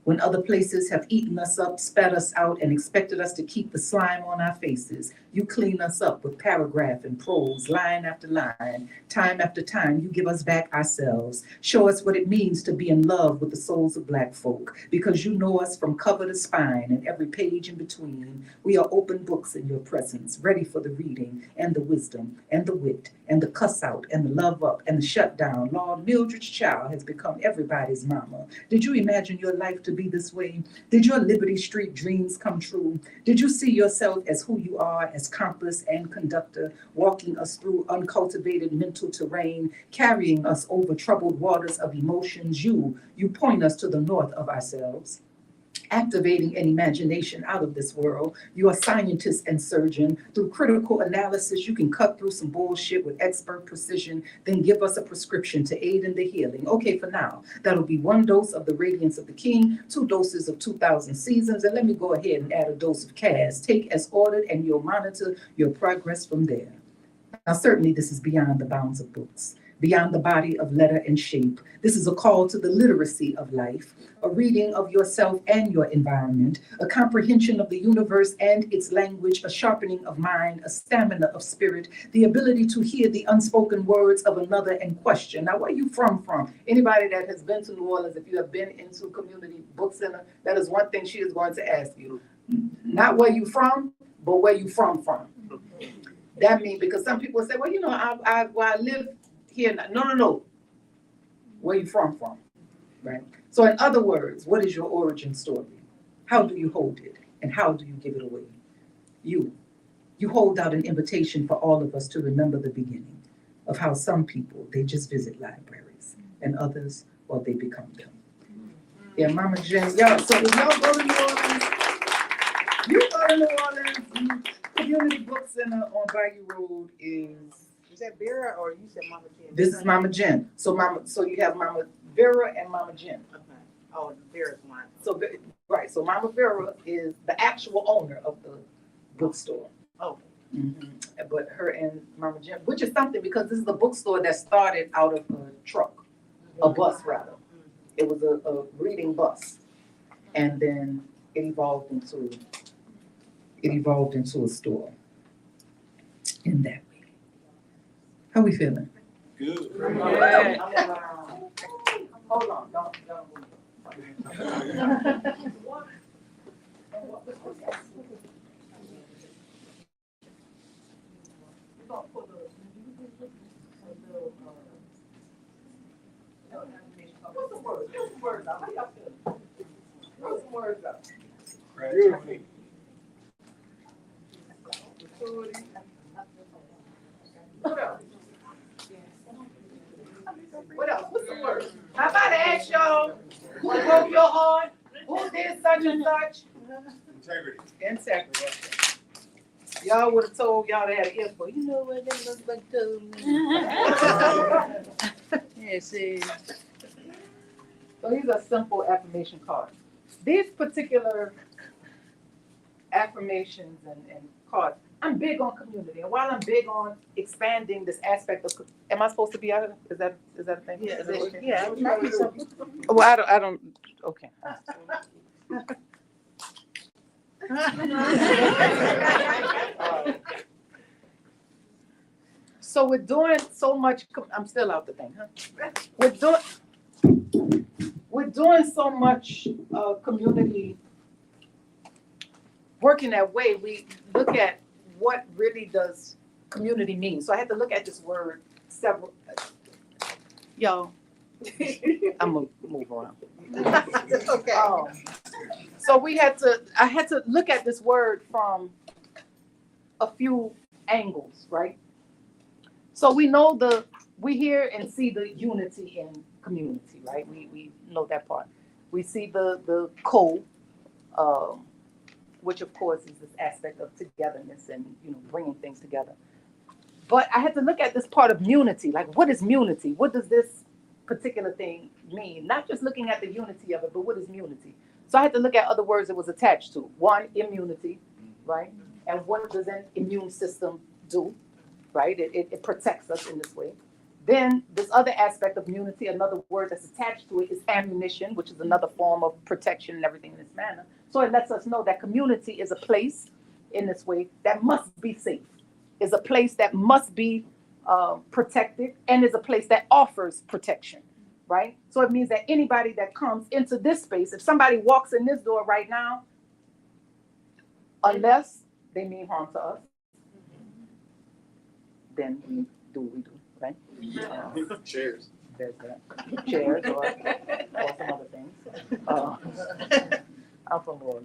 When other places have eaten us up, spat us out, and expected us to keep the slime on our faces, you clean us up with paragraph and prose, line after line. Time after time, you give us back ourselves. Show us what it means to be in love with the souls of Black folk, because you know us from cover to spine and every page in between. We are open books in your presence, ready for the reading and the wisdom and the wit and the cuss out and the love up and the shutdown. Lord, Mildred's child has become everybody's mama. Did you imagine your life to be this way? Did your Liberty Street dreams come true? Did you see yourself as who you are, as compass and conductor, walking us through uncultivated mental terrain, carrying us over troubled waters of emotions? You point us to the north of ourselves, activating an imagination out of this world. You are scientist and surgeon. Through critical analysis, you can cut through some bullshit with expert precision, then give us a prescription to aid in the healing. Okay, for now, that'll be 1 dose of the radiance of the king, 2 doses of 2,000 seasons, and let me go ahead and add a dose of Cas. Take as ordered, and you'll monitor your progress from there. Now, certainly this is beyond the bounds of books, beyond the body of letter and shape. This is a call to the literacy of life, a reading of yourself and your environment, a comprehension of the universe and its language, a sharpening of mind, a stamina of spirit, the ability to hear the unspoken words of another and question. Now, where are you from? Anybody that has been to New Orleans, if you have been into Community Book Center, that is one thing she is going to ask you. Not where you from, but where you from. That means, because some people say, well, you know, I live here. No. Where you from, right? So in other words, what is your origin story? How do you hold it? And how do you give it away? You hold out an invitation for all of us to remember the beginning of how some people, they just visit libraries, and others, well, they become them. Yeah, Mama Jen, y'all, so if y'all go to New Orleans, Community Book Center on Bayou Road is that Vera or you said Mama Jen? This is Mama Jen. So you have Mama Vera and Mama Jen. Okay. Oh, Vera's one. So right. So Mama Vera is the actual owner of the bookstore. Oh. Mm-hmm. But her and Mama Jen, which is something because this is a bookstore that started out of a truck, a bus rather. It was a reading bus, and then it evolved into a store. In that. How we feeling? Good. Yeah. Hold on, don't What's the word? Get some words out. How y'all feeling? Throw some words out. Creativity. What else? What else? What's the word? How about I ask y'all who broke your heart? Who did such and such? Integrity. Y'all would have told y'all they had an earful. You know what that looks like told me. Yes, it is. So these are simple affirmation cards. These particular affirmations and cards, I'm big on community, and while I'm big on expanding this aspect of, am I supposed to be out of? Is that a thing? Yeah. Well, I don't. Okay. So we're doing so much. I'm still out the thing, huh? We're doing so much community work in that way. We look at what really does community mean. So I had to look at this word several. Y'all, I'm gonna move around. Okay. So I had to look at this word from a few angles, right? So we hear and see the unity in community, right? We know that part. We see the which of course is this aspect of togetherness and bringing things together. But I had to look at this part of unity, like what is unity? What does this particular thing mean? Not just looking at the unity of it, but what is unity? So I had to look at other words it was attached to. One, immunity, right? And what does an immune system do, right? It protects us in this way. Then this other aspect of immunity, another word that's attached to it is ammunition, which is another form of protection and everything in this manner. So it lets us know that community is a place in this way that must be safe, is a place that must be protected, and is a place that offers protection, right? So it means that anybody that comes into this space, if somebody walks in this door right now, unless they mean harm to us, then we do what we do, right? Cheers. There's that. Chairs or some other things. I'm from Royal,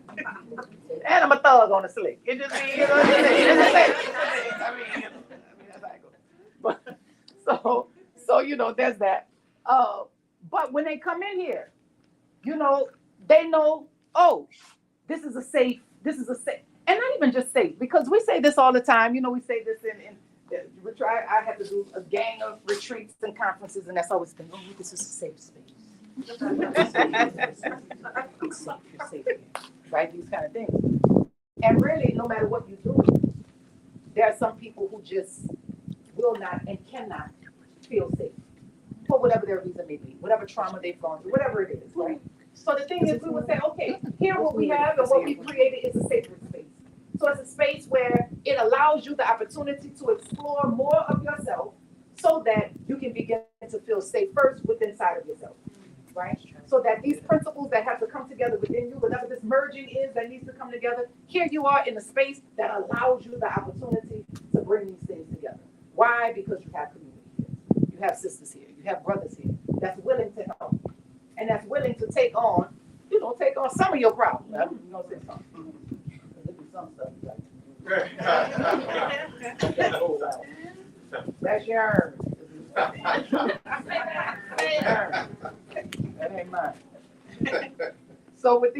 and I'm a thug on the slick. It just means, you know what I'm saying? I mean, that's how it goes. But, so you know, there's that. But when they come in here, you know, they know, oh, this is a safe, and not even just safe, because we say this all the time. You know, we say this in I have to do a gang of retreats and conferences, and that's always been, oh, this is a safe space. You're safe here, right? These kind of things. And really, no matter what you do, there are some people who just will not and cannot feel safe for whatever their reason may be, whatever trauma they've gone through, whatever it is, right? So the thing is, we would say, okay, here what we have and what we created is a sacred space. So it's a space where it allows you the opportunity to explore more of yourself so that you can begin to feel safe first within inside of yourself, right? So that these principles that have to come together within you, whatever this merging is that needs to come together, here you are in a space that allows you the opportunity to bring these things together. Why? Because you have community here. You have sisters here. You have brothers here that's willing to help and that's willing to take on some of your problems. I'm going to say something. Some stuff like that's your that ain't mine. So with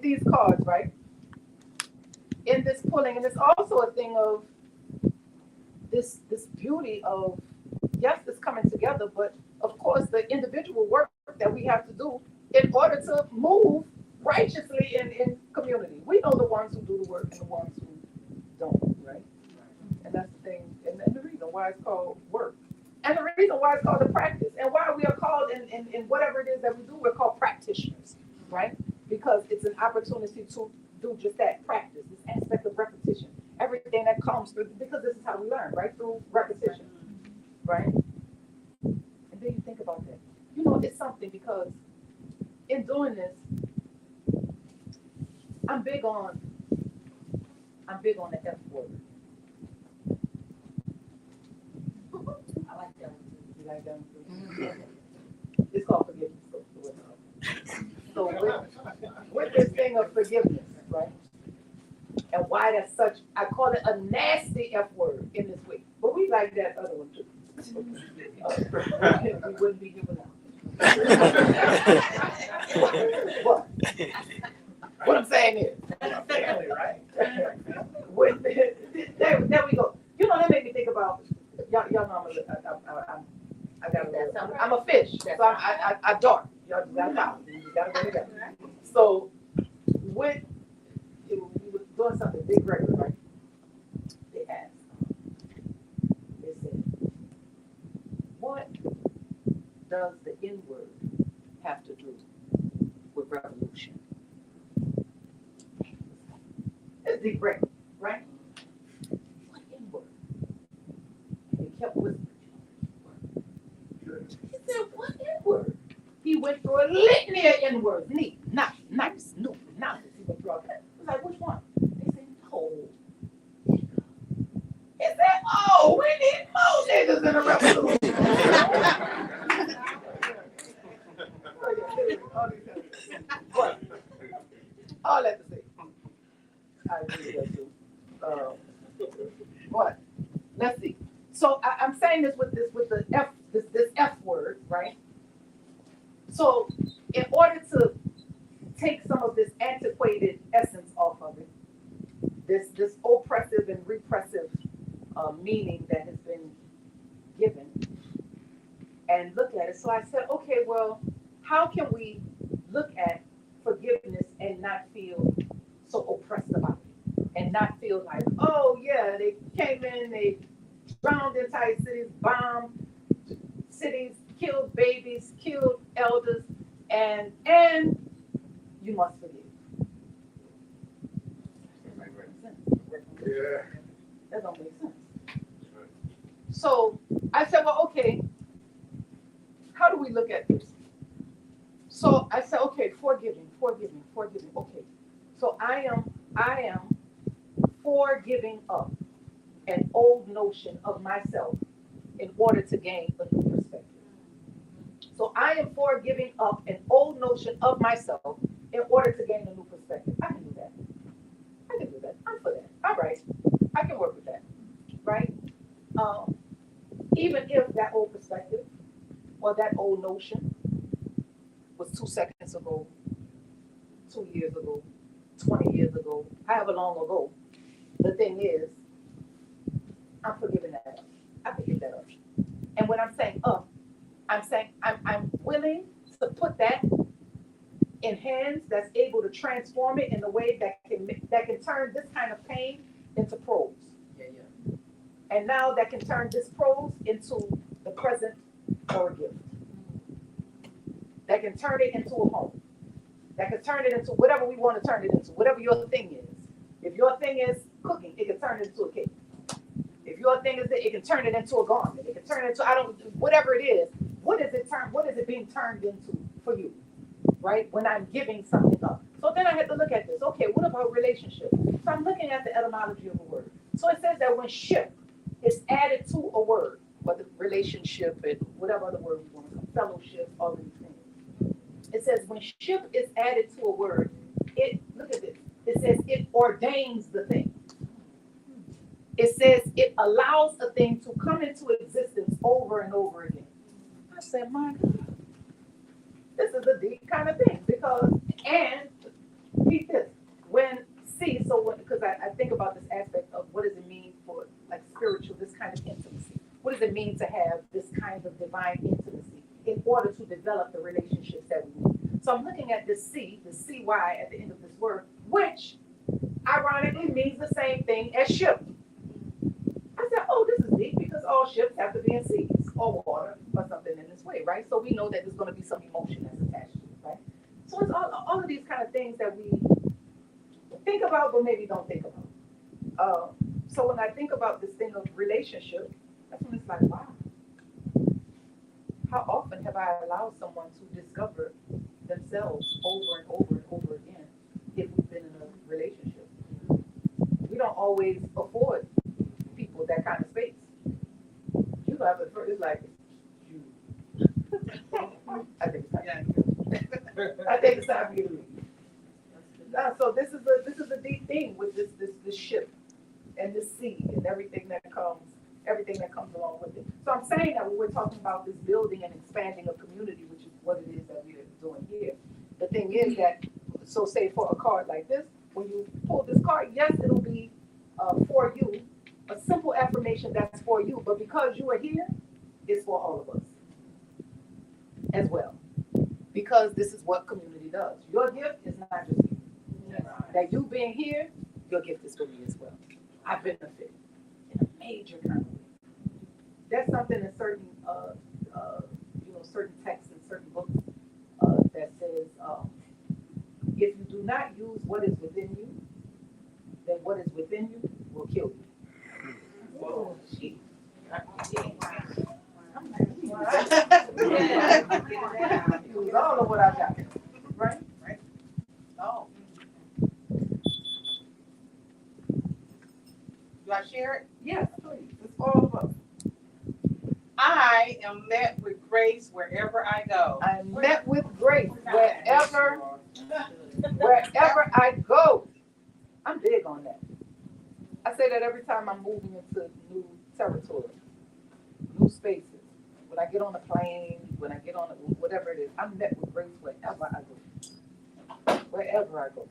these cards, right? In this pulling, and it's also a thing of this beauty of, yes, this coming together, but of course the individual work that we have to do in order to move righteously in community. We know the ones who do the work and the ones who don't, right? And that's the thing, and the reason why it's called work. And the reason why it's called a practice, and why we are called in whatever it is that we do, we're called practitioners, right? Because it's an opportunity to do just that, practice, this aspect of repetition. Everything that comes through, because this is how we learn, right? Through repetition, right? And then you think about that. You know, it's something, because in doing this, I'm big on the F word. I like that one too. You like that one too? It's called forgiveness. So with this thing of forgiveness, right? And why that's such, I call it a nasty F word in this week. But we like that other one too. We wouldn't be here without. What I'm saying is, family, right? There we go. You know, that made me think about, y'all know I'm a fish, so I dart. Y'all just gotta follow. You gotta go together. So, we were doing something big regular, right? They asked, they said, what does the N word have to do with revolution? It's deep breath, right? What N word? And he kept whispering. He said, what N word? He went through a litany of N words. Neat, not nice, no, nice. He went through all that. He was like, which one? They said, no. He said, oh, we need more niggas in a revolution. What? All that to say. I agree with that too. What? Let's see. So I'm saying this with the F, this F word, right? So in order to take some of this antiquated essence off of it, this oppressive and repressive meaning that has been given, and look at it. So I said, okay, well, how can we look at and not feel so oppressed about it, and not feel like, oh yeah, they came in, they drowned entire cities, bombed cities, killed babies, killed elders, and you must forgive. Yeah. That don't make sense. So I said, well, okay, how do we look at this? So I said, okay, forgiving. Okay. So I am for giving up an old notion of myself in order to gain a new perspective. So I am for giving up an old notion of myself in order to gain a new perspective. I can do that. I'm for that. All right. I can work with that. Right? Even if that old perspective or that old notion was 2 seconds ago, 2 years ago, 20 years ago, however long ago, the thing is, I'm forgiving that up. I forgive that up. And when I'm saying up, I'm saying I'm willing to put that in hands that's able to transform it in a way that can turn this kind of pain into prose. And now that can turn this prose into the present or a gift. That can turn it into a home. That can turn it into whatever we want to turn it into, whatever your thing is. If your thing is cooking, it can turn it into a cake. If your thing is that it can turn it into a garment. It can turn it into, whatever it is, what is it being turned into for you? Right? When I'm giving something up. So then I had to look at this. Okay, what about relationship? So I'm looking at the etymology of a word. So it says that when ship is added to a word, whether relationship and whatever other word we want to call fellowship, all these things. It says when ship is added to a word, look at this. It says it ordains the thing. It says it allows a thing to come into existence over and over again. I said, my God, this is a deep kind of thing and read this. Because I think about this aspect of what does it mean for like spiritual, this kind of intimacy. What does it mean to have this kind of divine intimacy in order to develop the relationships that we need? So I'm looking at this C, the CY at the end of this word, which ironically means the same thing as ship. I said, oh, this is deep because all ships have to be in seas or water or something in this way, right? So we know that there's going to be some emotion that's attached to it, right? So it's all of these kind of things that we think about but maybe don't think about. So when I think about this thing of relationship, that's when it's like, wow, how often have I allowed someone to discover themselves over and over and over again if we've been in a relationship? We don't always afford people that kind of space. You have it for, it's like, I think it's time for you to leave. So this is a deep thing with this ship and this sea and everything that comes along with it. So I'm saying that when we're talking about this building and expanding of community, which is what it is that we're doing here, the thing is that, so say for a card like this, when you pull this card, yes, it'll be for you, a simple affirmation that's for you, but because you are here, it's for all of us as well. Because this is what community does. Your gift is not just you. That you being here, your gift is for me as well. I benefit in a major kind of way. There's something in certain, certain texts and certain books that says, if you do not use what is within you, then what is within you will kill you. Whoa, shit. Use all of what I got, right? Oh. Do I share it? Yes, please. It's all of us. I am met with grace wherever I go. I am met with grace wherever I go. I'm big on that. I say that every time I'm moving into new territory, new spaces. When I get on a plane, when I get on whatever it is, I'm met with grace wherever I go. Wherever I go.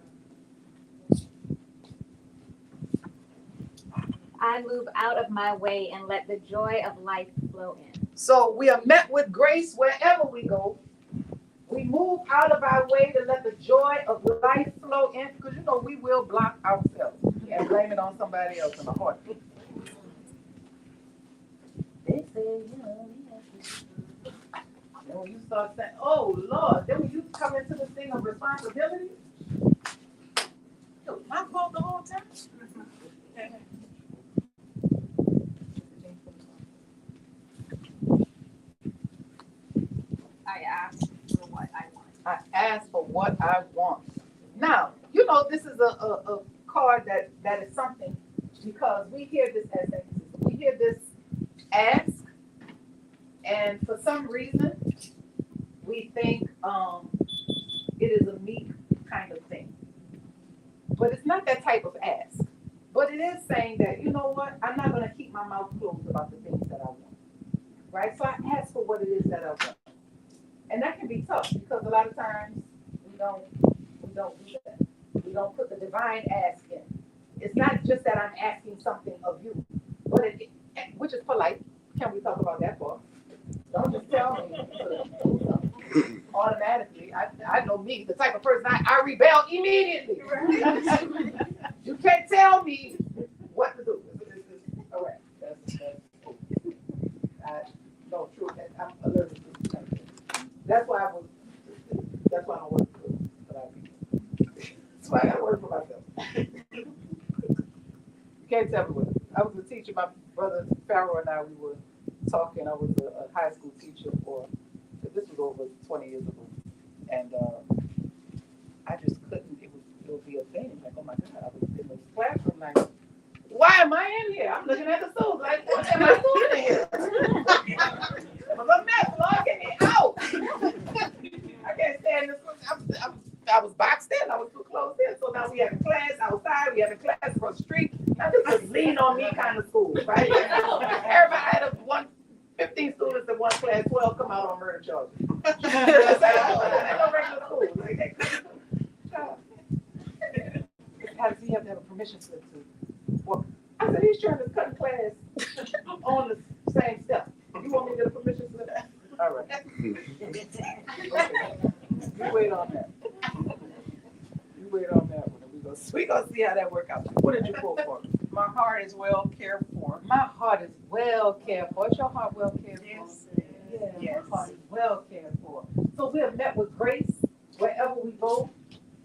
I move out of my way and let the joy of life flow in. So we are met with grace wherever we go. We move out of our way to let the joy of life flow in, because you know we will block ourselves and blame it on somebody else in a heartbeat. They say, you know, and when you start saying, oh Lord, then when you come into this thing of responsibility, it was my fault the whole time. I asked for what I want. I ask for what I want. Now, you know, this is a card that is something, because we hear this as activism. We hear this ask, and for some reason, we think it is a meek kind of thing. But it's not that type of ask. But it is saying that, you know what, I'm not going to keep my mouth closed about the things that I want. Right? So I ask for what it is that I want. And that can be tough, because a lot of times we don't do that. We don't put the divine ask in. It's not just that I'm asking something of you, but which is polite. Can we talk about that part? Don't just tell me to do something automatically. I know me, the type of person I rebel immediately. You can't tell me what to do. All right. No, true. I'm allergic to that. That's why I don't work for other people. That's why I gotta work for myself. You can't tell me what. I was a teacher. My brother Pharaoh and I, we were talking. I was a high school teacher this was over 20 years ago, and I just couldn't. It would be a thing. Like, oh my God, I was in the classroom like, why am I in here? I'm looking at the stools like, what am I doing in here? It was a mess. Lord, get me out. I can't stand this. I was boxed in. I was too close in. So now we have a class outside. We have a class across the street. Now this was lean on me kind of school, right? Everybody had 15 students in one class, 12 come out on murder charges. That's no regular school. Like, you have to have a permission slip to walk. I said, these children is cutting class on the same step. You want me to get a permission slip? All right. Okay. You wait on that. You wait on that one. We gonna see how that work out. What did you pull for? My heart is well cared for. My heart is well cared for. Is your heart well cared for? Yes. Yeah, Yes. my heart is well cared for. So we have met with grace wherever we go.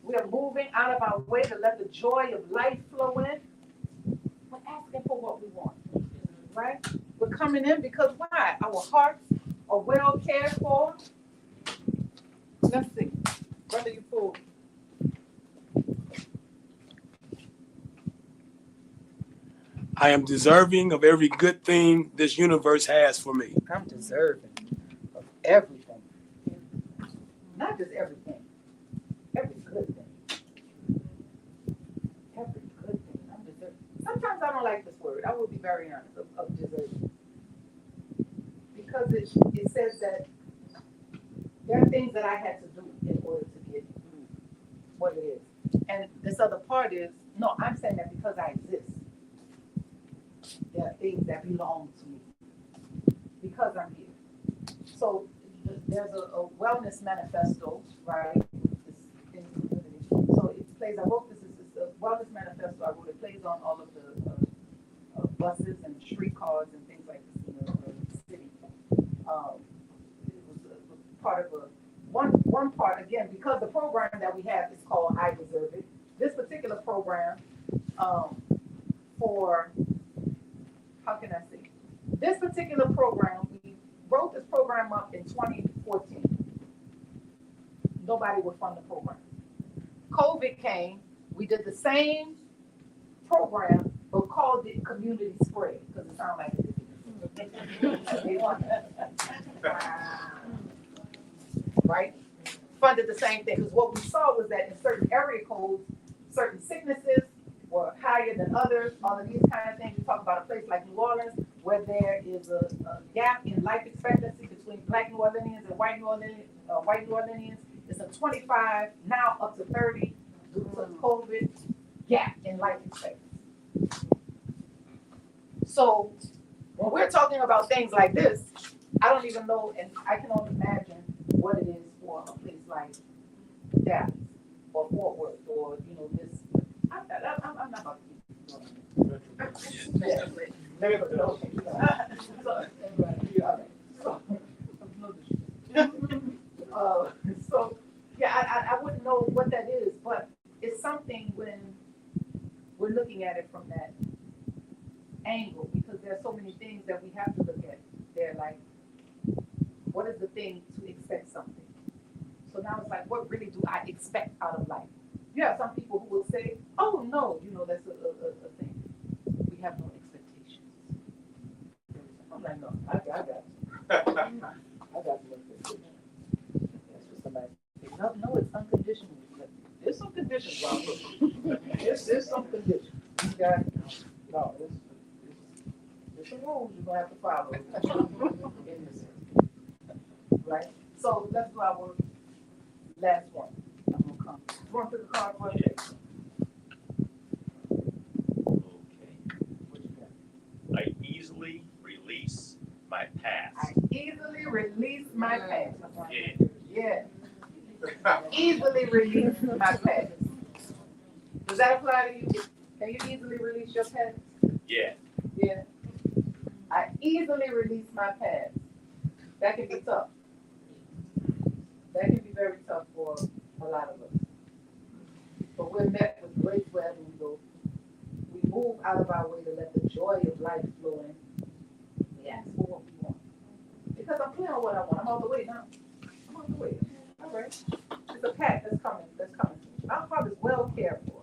We are moving out of our way to let the joy of life flow in. We're asking for what we want, right? We're coming in because why? Our hearts are well cared for. Let's see. Brother, you pull. I am deserving of every good thing this universe has for me. I'm deserving of everything. Not just everything. Every good thing. Every good thing. I'm deserving. Sometimes I don't like this word. I will be very honest of deserving. Because it says that there are things that I had to do in order to get what it is. And this other part is, no, I'm saying that because I exist. There are things that belong to me because I'm here. So there's a wellness manifesto, right? So it plays. I wrote this. It's a wellness manifesto. I wrote it. Plays on all of the buses and streetcars and things like this in the city. It was part of one part again, because the program that we have is called I Deserve It. This particular program for how can I say? This particular program, we wrote this program up in 2014. Nobody would fund the program. COVID came, we did the same program, but called it community spread, because it sounded like right? Funded the same thing, because what we saw was that in certain area codes, certain sicknesses were higher than others, all of these kind of things. You talk about a place like New Orleans, where there is a gap in life expectancy between Black New Orleanians and white New Orleanians. It's a 25, now up to 30, due to COVID gap in life expectancy. So when we're talking about things like this, I don't even know, and I can only imagine what it is for a place like Dallas or Fort Worth or, you know, this. I'm not about to keep going. So, yeah, I wouldn't know what that is, but it's something when we're looking at it from that angle, because there's so many things that we have to look at. They're like, what is the thing to expect something? So now it's like, what really do I expect out of life? You have some people who will say, oh no, you know, that's a thing. We have no expectations. I'm like, no, I got it. I got it. That's what somebody said. No, it's unconditional. There's some conditions, Robert. There's some conditions. You got it. No, there's some rules you're gonna have to follow in this. Right? So let's do our last one. I'm gonna come. Going through the card for a check. What you got? I easily release my past. I easily release my past. Yeah. Yeah. Easily release my past. Does that apply to you? Can you easily release your past? Yeah. Yeah. I easily release my past. That can be tough. That can be very tough for a lot of us. But we're met with grace wherever we go. We move out of our way to let the joy of life flow in. We ask for what we want. Because I'm clear on what I want. I'm on the way now. I'm on the way. All right. It's a path that's coming. My heart is well cared for.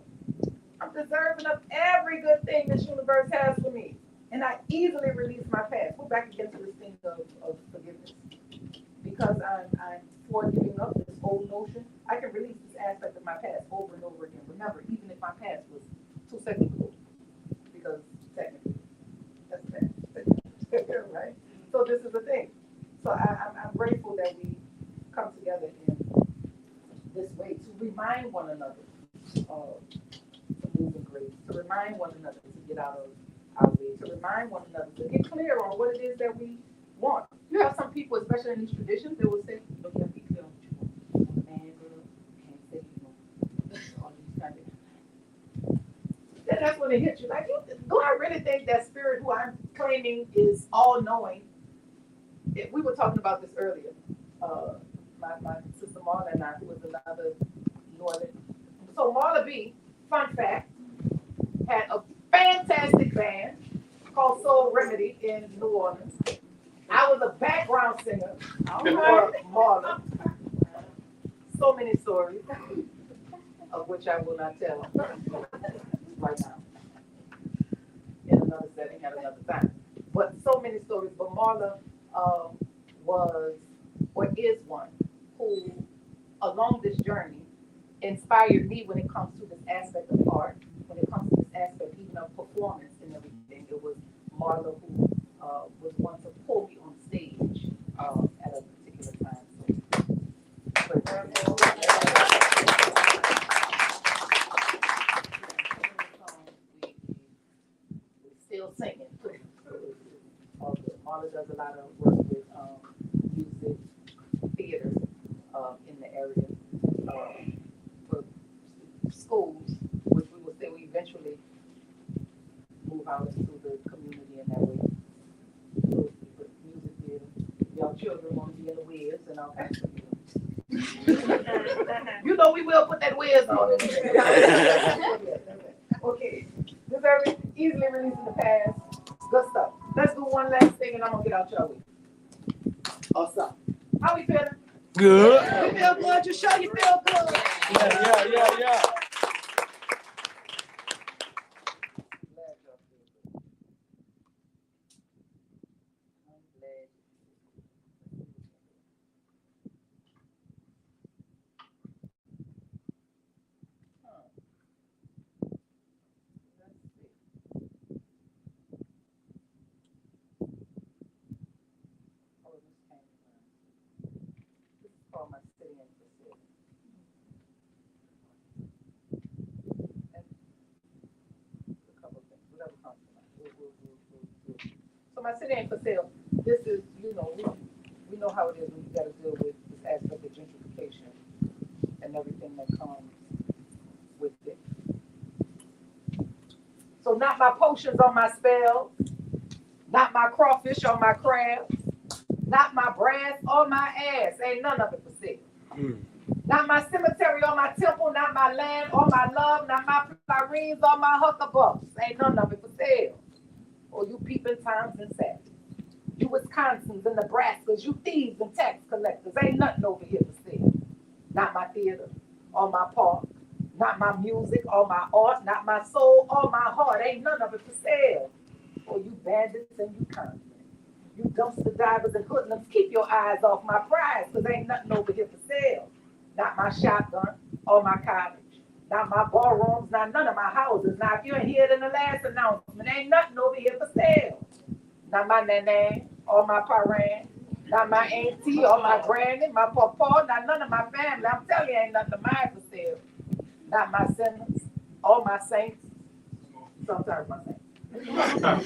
I'm deserving of every good thing this universe has for me. And I easily release my past. Go back again to this thing of forgiveness. Because I'm for giving up this whole notion, I can release this aspect of my past over and over again. Remember, even if my past was 2 seconds ago, because technically, that's the past. Right? So this is the thing. So I'm grateful that we come together in this way to remind one another to move in grace, to remind one another to get out of our way, to remind one another to get clear on what it is that we want. You have some people, especially in these traditions, they will say, look, you have to be clear on what you want. Man, girl, you can't say you know all these kind of. Then that's when it hits you. Like, do I really think that spirit who I'm claiming is all knowing? We were talking about this earlier. My sister Marla and I, who was another northern. So Marla B, fun fact, had a fantastic band called Soul Remedy in New Orleans. I was a background singer for Marla. So many stories, of which I will not tell right now. In another setting at another time. But so many stories. But Marla was or is one who, along this journey, inspired me when it comes to this aspect of art, when it comes to this aspect even of performance and everything. It was Marla who was one to pull me on stage at a particular time. We're still singing. Marla does a lot of work with music, theater in the area for schools, which we will say we eventually move out into the community in that way. So, music theater, young children want to be in the whiz and all kinds of you know we will put that whiz on it. Okay, deserving, easily releasing the past. Good stuff. Let's do one last thing and I'm gonna get out your way. Awesome. How we feeling? Good. You feel good? You sure you feel good? Yeah. So my city ain't for sale. This is, you know, we know how it is when you got to deal with this aspect of gentrification. education and everything that comes with it. So not my potions on my spells, not my crawfish on my crabs, not my brass or my ass, ain't none of it for sale. Not my cemetery or my temple, not my land or my love, not my clarines or my huckabubs, ain't none of it for sale. Or you peeping times and savages, you Wisconsins and Nebraskas, you thieves and tax collectors, ain't nothing over here for sale. Not my theater or my park, not my music or my art, not my soul or my heart, ain't none of it for sale. Or you bandits and you convicts, you dumpster divers and hoodlums, keep your eyes off my prize, cause ain't nothing over here for sale. Not my shotgun or my cottage, not my ballrooms, not none of my houses. Now if you ain't heard in the last announcement, ain't nothing over here for sale. Not my nana or my parent, not my auntie or my granny, my papa, not none of my family. I'm telling you, ain't nothing of mine for sale. Not my sinners or my saints, sometimes my saints.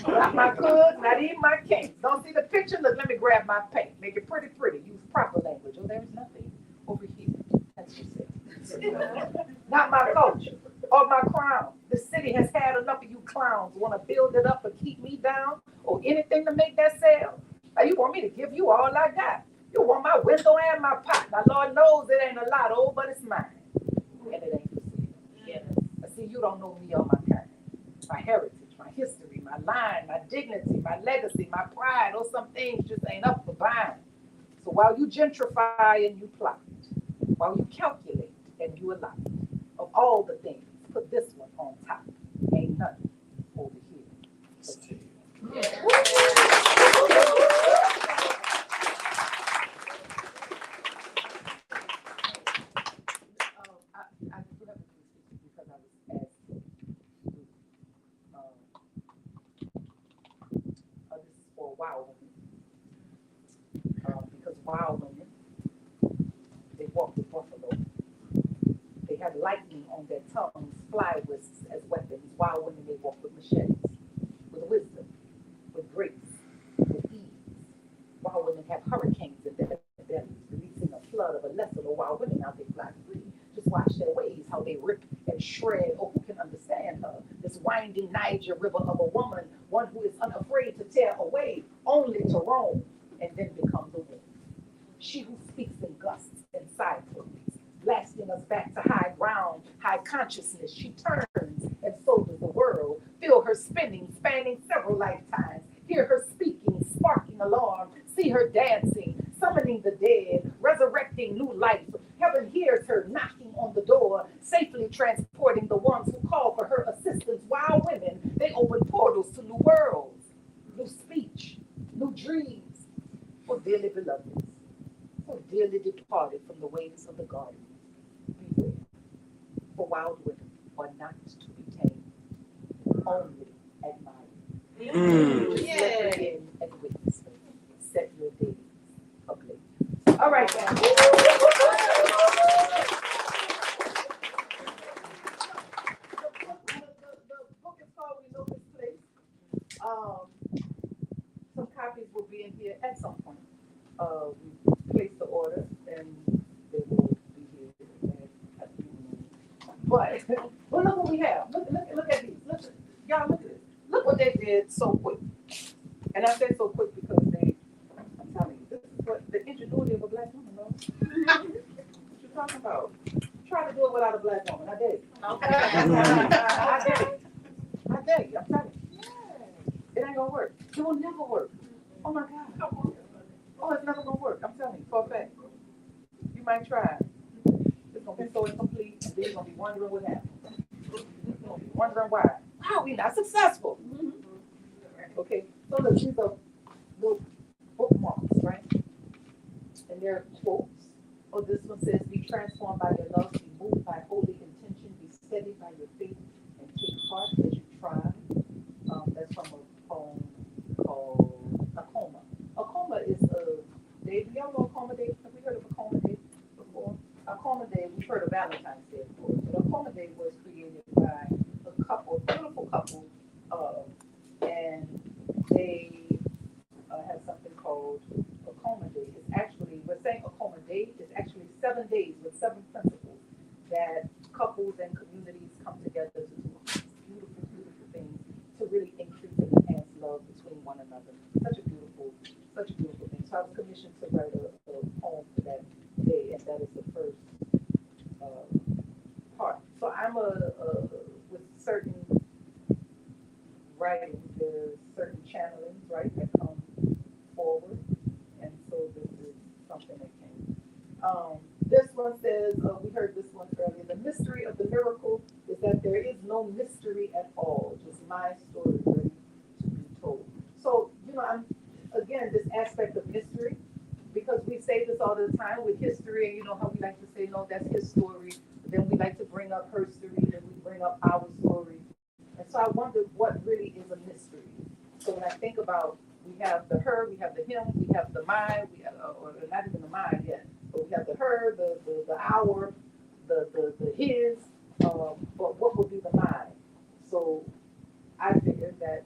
Not my goods, not even my kings. Don't see the picture? Look, let me grab my paint. Make it pretty, pretty. Use proper language. Oh, there's nothing over here. That's what she said. Not my culture or my crown. The city has had enough of you clowns. Want to build it up or keep me down or anything to make that sale? Now, you want me to give you all I got. You want my window and my pot. Now, Lord knows it ain't a lot, oh, but it's mine. And it ain't for sale. Yeah. See, you don't know me or my kind. My heritage, my history, my line, my dignity, my legacy, my pride. Or some things just ain't up for buying. So while you gentrify and you plot, while you calculate and you allot, of all the things, put this one on top. Ain't nothing over here. I do have a few because I was asked to do this is for wild women. Because wild women, they walk with buffalo. They have lightning on their tongues, fly whisks as weapons. Wild women, they walk with machetes, with wisdom, with grace, with ease. Wild women have hurricanes in their bellies, releasing a flood of a lesser. The wild women out there fly free. Just watch their ways, how they rip and shred. Oh, who can understand her? This winding Niger river of a woman, one who is unafraid to tear away, only to roam, and then becomes a wind. She who speaks in gusts and cyclones, blasting us back to high ground, high consciousness. She turns, and so does the world. Feel her spinning, spanning several lifetimes. Hear her speaking, sparking alarm. See her dancing, summoning the dead, resurrecting new life. Heaven hears her knocking on the door, safely transporting the ones who call for her assistance. Wild women, they open portals to new worlds, new speech, new dreams for dearly beloveds, so dearly departed from the ways of the garden. Beware, for wild women are not to be tamed, only admired. Just let her in and witness her. Set your days ablaze. All right, then. The book is called We Know This Place. Some copies will be in here at some point. We place the order and they will be here at the beginning. But well, look what we have. Look at these. Y'all look at this. Look what they did so quick. And I say so quick because I'm telling you, this is what the ingenuity of a black woman, though. What you talking about? Try to do it without a black woman. I dare you. Okay. I dare you. I'm telling you. It ain't gonna work. It will never work. Oh my God. Oh, it's never gonna work. I'm telling you, for a fact. You might try. It's gonna be so incomplete, and then you're gonna be wondering what happened. You're gonna be wondering why. How are we not successful? Okay, so look, these are little bookmarks, right? And there are quotes. Oh, this one says, "Be transformed by your love, be moved by holy intention, be steady by your faith, and take heart as you try." That's from a poem called Akoma. Akoma is a day. Do y'all know Akoma Day? Have we heard of Akoma Day before? Akoma Day, we've heard of Valentine's Day before, but Akoma Day was created by a couple, a beautiful couple, and they have something called Akoma Day. It's actually, we're saying Akoma Day, it's actually 7 days So I was commissioned to write a poem for that day, and that is the first part. So I'm with certain writing, there's certain channelings, right, that come forward, and so this is something that came. This one says, we heard this one earlier, the mystery of the miracle is that there is no mystery at all, just my story ready to be told. So, again, this aspect of mystery, because we say this all the time with history, and you know how we like to say, no, that's his story, but then we like to bring up her story, then we bring up our story. And so I wonder what really is a mystery. So when I think about, we have the her, we have the him, we have the my, we have, or not even the my yet, but we have the her, the our, the his, but what would be the my? So I figured that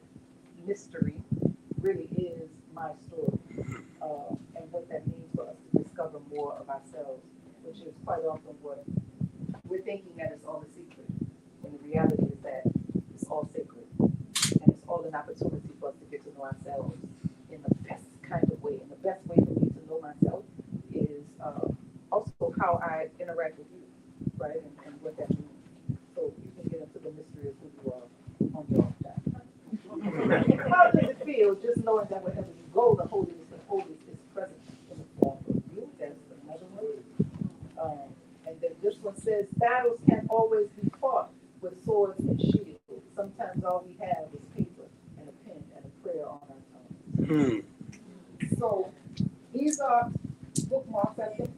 mystery really is my story, and what that means for us to discover more of ourselves, which is quite often what we're thinking that it's all a secret, when the reality is that it's all sacred, and it's all an opportunity for us to get to know ourselves in the best kind of way. And the best way for me to know myself is also how I interact with you, right, and what that means. So you can get into the mystery of who you are on your own time. How does it feel just knowing that wherever you go, the Holy is present in the form of you? That's another word. And then this one says, battles can always be fought with swords and shields. Sometimes all we have is paper and a pen and a prayer on our tongue. So these are bookmarks, I think.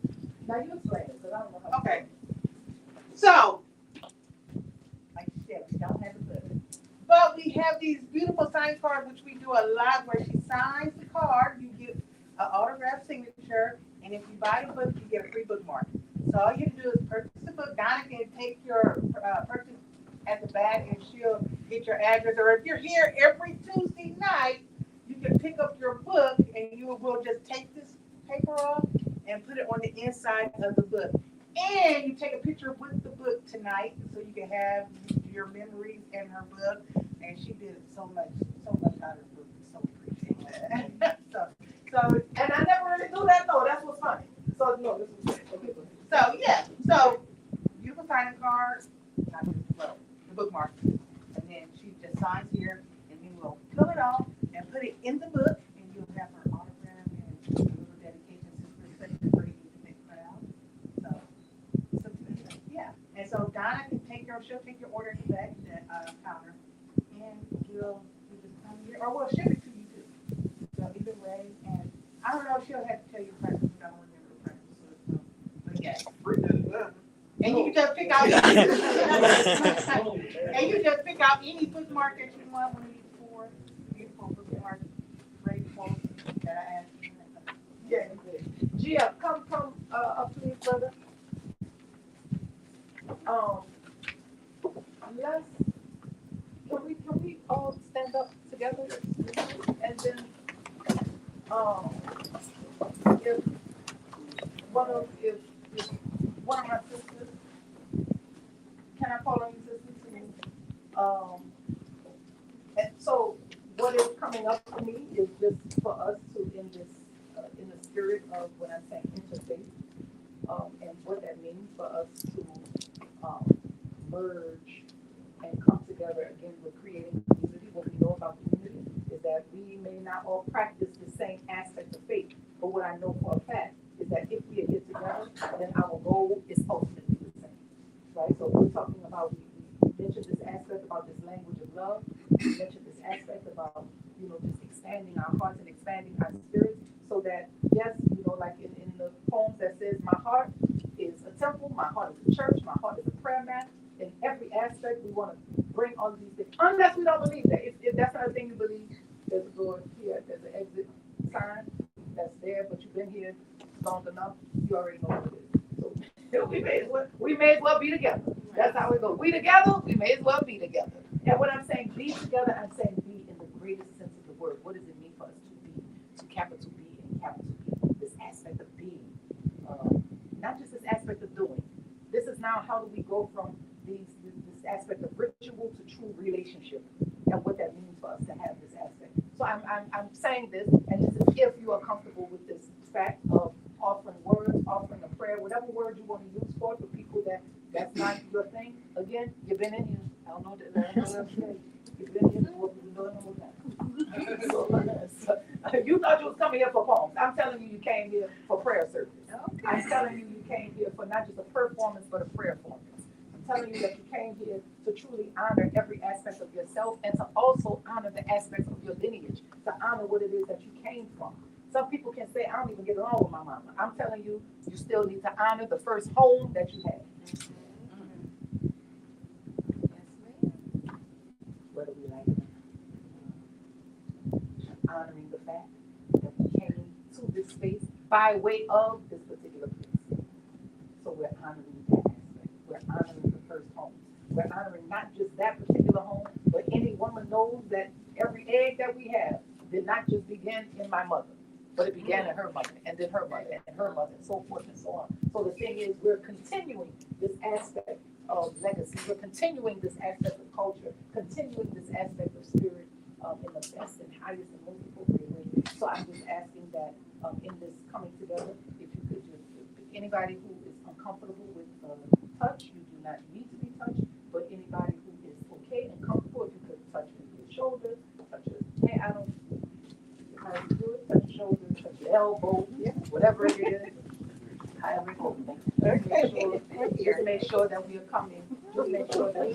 Now you explain it, because I don't know how. Okay. So, Like you said, we don't have a book. but we have these beautiful sign cards, which we do a lot, where she signs the card, you get an autographed signature, and if you buy the book, you get a free bookmark. So all you have to do is purchase the book. Donna can take your purchase at the back, and she'll get your address. Or if you're here every Tuesday night, you can pick up your book, and you will just take this paper off and put it on the inside of the book. And you take a picture with the book tonight, so you can have your memories in her book. And she did so much out of her book. So appreciate that. so, And I never really do that, though. That's what's funny. So, no, this is okay. so yeah. So beautiful signing card, well, the bookmark, and then she just signs here, and then we'll fill it off and put it in the book, and you'll have her autograph and a little dedication to for you to make proud. So yeah. And so Donna can she'll take your order to that counter, and you just come here, or we'll ship it to you too. So either way, and I don't know if she'll have to tell you the price, I don't remember the price, but yeah. And you just pick out and you just pick out any bookmark that you want, one of these four beautiful bookmarks, great quotes that I asked you. Yeah. Gia, come up please, brother. Can we all stand up together? And then if one of my sisters, can I call on you sisters to and so what is coming up for me is just for us to in the spirit of when I'm saying interfaith, and what that means for us to merge and come together again with creating community. What we know about community is that we may not all practice the same aspect of faith, but what I know for a fact is that if we get together, then our goal is ultimately the same, right? So we're talking about, we mentioned this aspect about this language of love, we mentioned this aspect about, just expanding our hearts and expanding our spirits, so that, yes, like in the poems that says, my heart is a temple, my heart is a church, my heart is a prayer mat. In every aspect, we want to bring all of these things, unless we don't believe that. If that's not a thing you believe, there's a door here, there's an exit sign that's there, but you've been here long enough, you already know what it is. So we may as well be together. That's how it goes. We together, we may as well be together. And when I'm saying be together, I'm saying be in the greatest sense of the word. What does it mean for us to be, to capital B and capital B? This aspect of being, not just this aspect of doing. This is now how do we go from this aspect of ritual to true relationship, and what that means for us to have this aspect. So I'm saying this, and this is if you are comfortable with this want to use for people that's not your thing. Again, you've been in here. I don't know what else to say. You've been here for what we've been doing all the time. So, you thought you was coming here for poems. I'm telling you, you came here for prayer service. Okay. I'm telling you, you came here for not just a performance, but a prayer performance. I'm telling you that you came here to truly honor every aspect of yourself and to also honor the aspects of your lineage, to honor what it is that you came from. Some people can say, I don't even get along with my mama. I'm telling you, you still need to honor the first home that you had. Whether we like it, honoring the fact that we came to this space by way of this particular place. So we're honoring that aspect. We're honoring the first home. We're honoring not just that particular home, but any woman knows that every egg that we have did not just begin in my mother, but it began in her mother, and then her mother, and her mother, and so forth and so on. So the thing is, we're continuing this aspect of legacy. We're continuing this aspect of culture, continuing this aspect of spirit in the best and highest and most appropriate way. So I'm just asking that in this coming together, if you could just, anybody who is uncomfortable with touch, you do not need to be touched, but anybody who is okay and comfortable, if you could touch your shoulders, touch your hand, I don't know how you do it, touch your shoulders, touch your elbow, whatever it is, however it goes. Just make sure that we are coming, just make sure that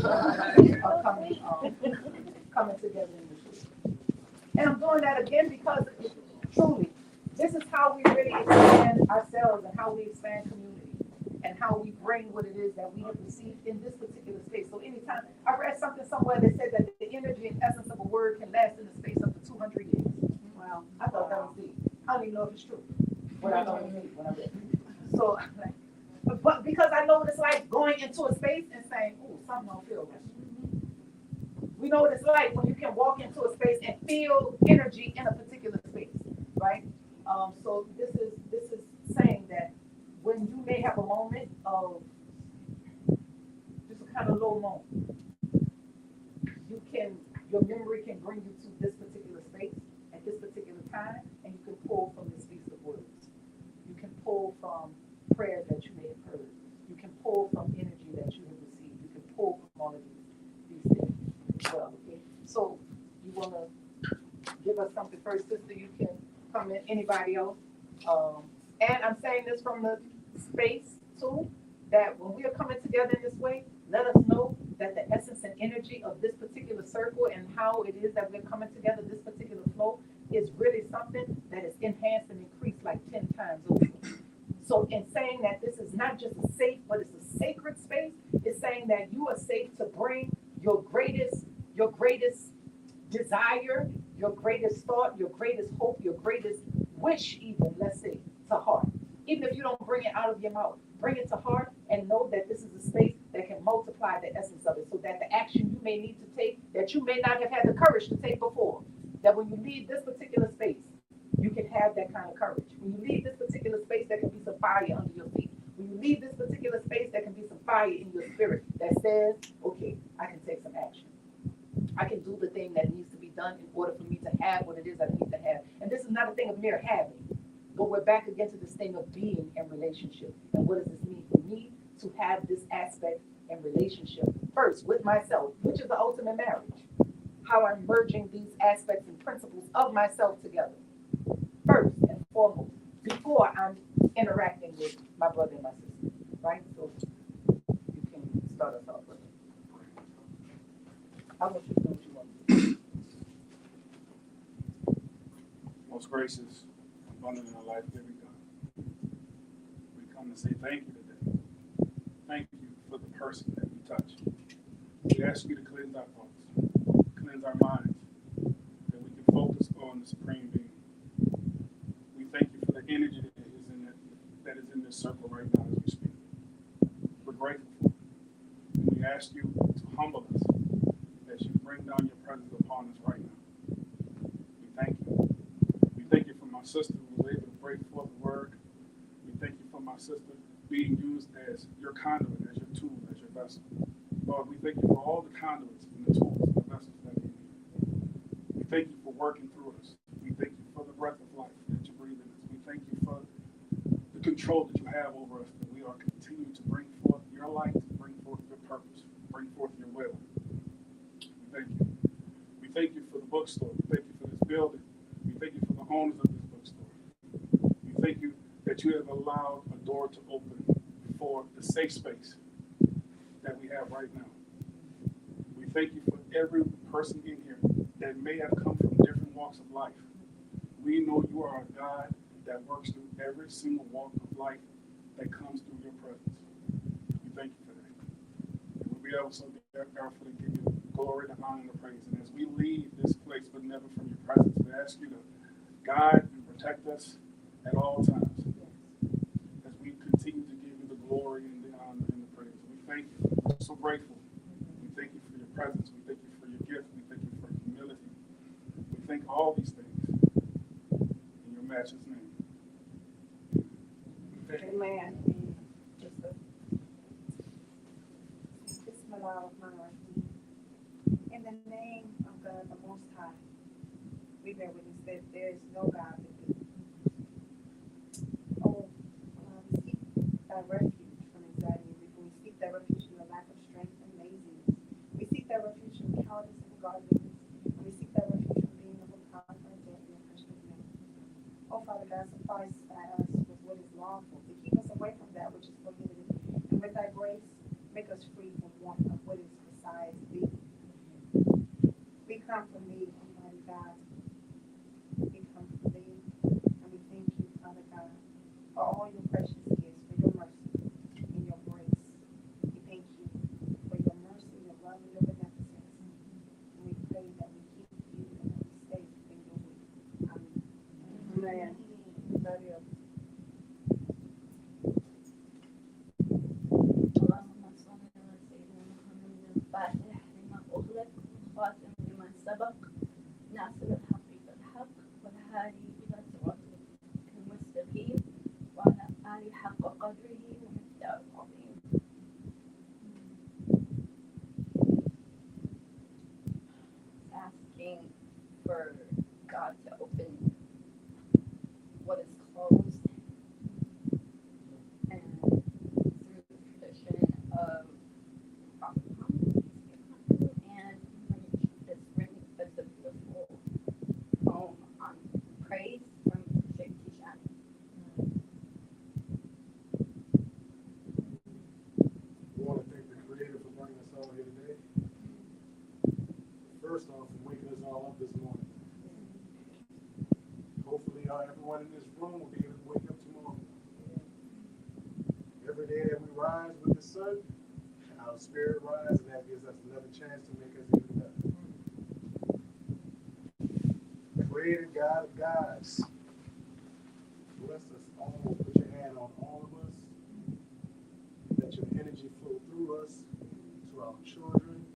we are coming together in this way. And I'm doing that again because truly, this is how we really expand ourselves and how we expand community and how we bring what it is that we have received in this particular space. So anytime, I read something somewhere that said that the energy and essence of a word can last in the space up to 200 years. Wow. I thought that was deep. I don't even know if it's true. What I don't mean when I read it. So, but because I know what it's like going into a space and saying, "Ooh, something don't feel right." We know what it's like when you can walk into a space and feel energy in a particular space, right? So this is saying that when you may have a moment of just a kind of low moment, your memory can bring you to this particular space at this particular time, and you can pull from this feast of words. You can pull from prayers that you may have heard. You can pull from energy that you have received. You can pull from all of these things as well. Okay. So you want to give us something first, sister? You can come in. Anybody else? And I'm saying this from the space too, that when we are coming together in this way, let us know that the essence and energy of this particular circle and how it is that we're coming together, this particular flow, is really something that is enhanced and increased like 10 times over. So in saying that this is not just a safe, but it's a sacred space, it's saying that you are safe to bring your greatest desire, your greatest thought, your greatest hope, your greatest wish even, let's say, to heart. Even if you don't bring it out of your mouth, bring it to heart and know that this is a space that can multiply the essence of it so that the action you may need to take that you may not have had the courage to take before, that when you leave this particular space, you can have that kind of courage. When you leave this particular space, there can be some fire under your feet. When you leave this particular space, there can be some fire in your spirit that says, okay, I can take some action. I can do the thing that needs to be done in order for me to have what it is I need to have. And this is not a thing of mere having, but we're back again to this thing of being in relationship. And what does this mean for me to have this aspect and relationship first with myself, which is the ultimate marriage? How I'm merging these aspects and principles of myself together, first and foremost, before I'm interacting with my brother and my sister, right? So you can start us off with it. I want you to know what you want to do. Most gracious, abundant in our life, giving God. We come to say thank you today. Thank you for the person that you touch. We ask you to cleanse our thoughts, cleanse our minds, that we can focus on the Supreme Being. We thank you for the energy that is in this circle right now as we speak. We're grateful for it. And we ask you to humble us as you bring down your presence upon us right now. We thank you. We thank you for my sister who was able to break forth the word. We thank you for my sister being used as your conduit, as your tool, as your vessel. Lord, we thank you for all the conduits and the tools and the vessels that you need. We thank you for working through us. We thank you for the breath of life that you breathe in us. We thank you for the control that you have over us, that we are continuing to our light to bring forth your purpose, bring forth your will. We thank you. We thank you for the bookstore. We thank you for this building. We thank you for the owners of this bookstore. We thank you that you have allowed a door to open for the safe space that we have right now. We thank you for every person in here that may have come from different walks of life. We know you are a God that works through every single walk of life that comes through your presence. We thank you for that. And we'll be able to carefully give you glory, the honor, and the praise. And as we leave this place, but never from your presence, we ask you to guide and protect us at all times. As we continue to give you the glory and the honor and the praise. We thank you. We're so grateful. We thank you for your presence. We thank you for your gift. We thank you for your humility. We thank all these things in your matchless name. Amen. In the name of God, the Most High, we bear witness that there is no God but thee. Oh, we seek thy refuge from anxiety and grief. We seek thy refuge from the lack of strength and laziness. We seek thy refuge from cowardice and godliness. And we seek thy refuge from being overpowered by death and oppression of men. Oh, Father God, suffice us with what is lawful, to keep us away from that which is prohibited. And with thy grace, make us free from want of what is besides thee. We come from thee, Almighty God. We come from thee, and we thank you, Father God, for all your precious gifts, for your mercy and your grace. We thank you for your mercy, your love, and your beneficence. And we pray that we keep you and that we stay in your will. Amen. Amen. اللهم صل على سيدنا محمد الفاتح لما أغلق والخاتم لما سبق ناصر الحق بالحق والهادي إلى صراطك المستقيم وعلى آله حق قدره ومقداره العظيم. Asking for God to open what is closed, and through the tradition of Prophet Muhammad, and this bringing such a beautiful poem on praise from Sheikh Tishani. We want to thank the Creator for bringing us all here today. First off, for waking us all up this morning. Hopefully, everyone in this room will be able to wake up tomorrow. Every day that we rise with the sun, our spirit rises, and that gives us another chance to make us even better. Creator God of gods, bless us all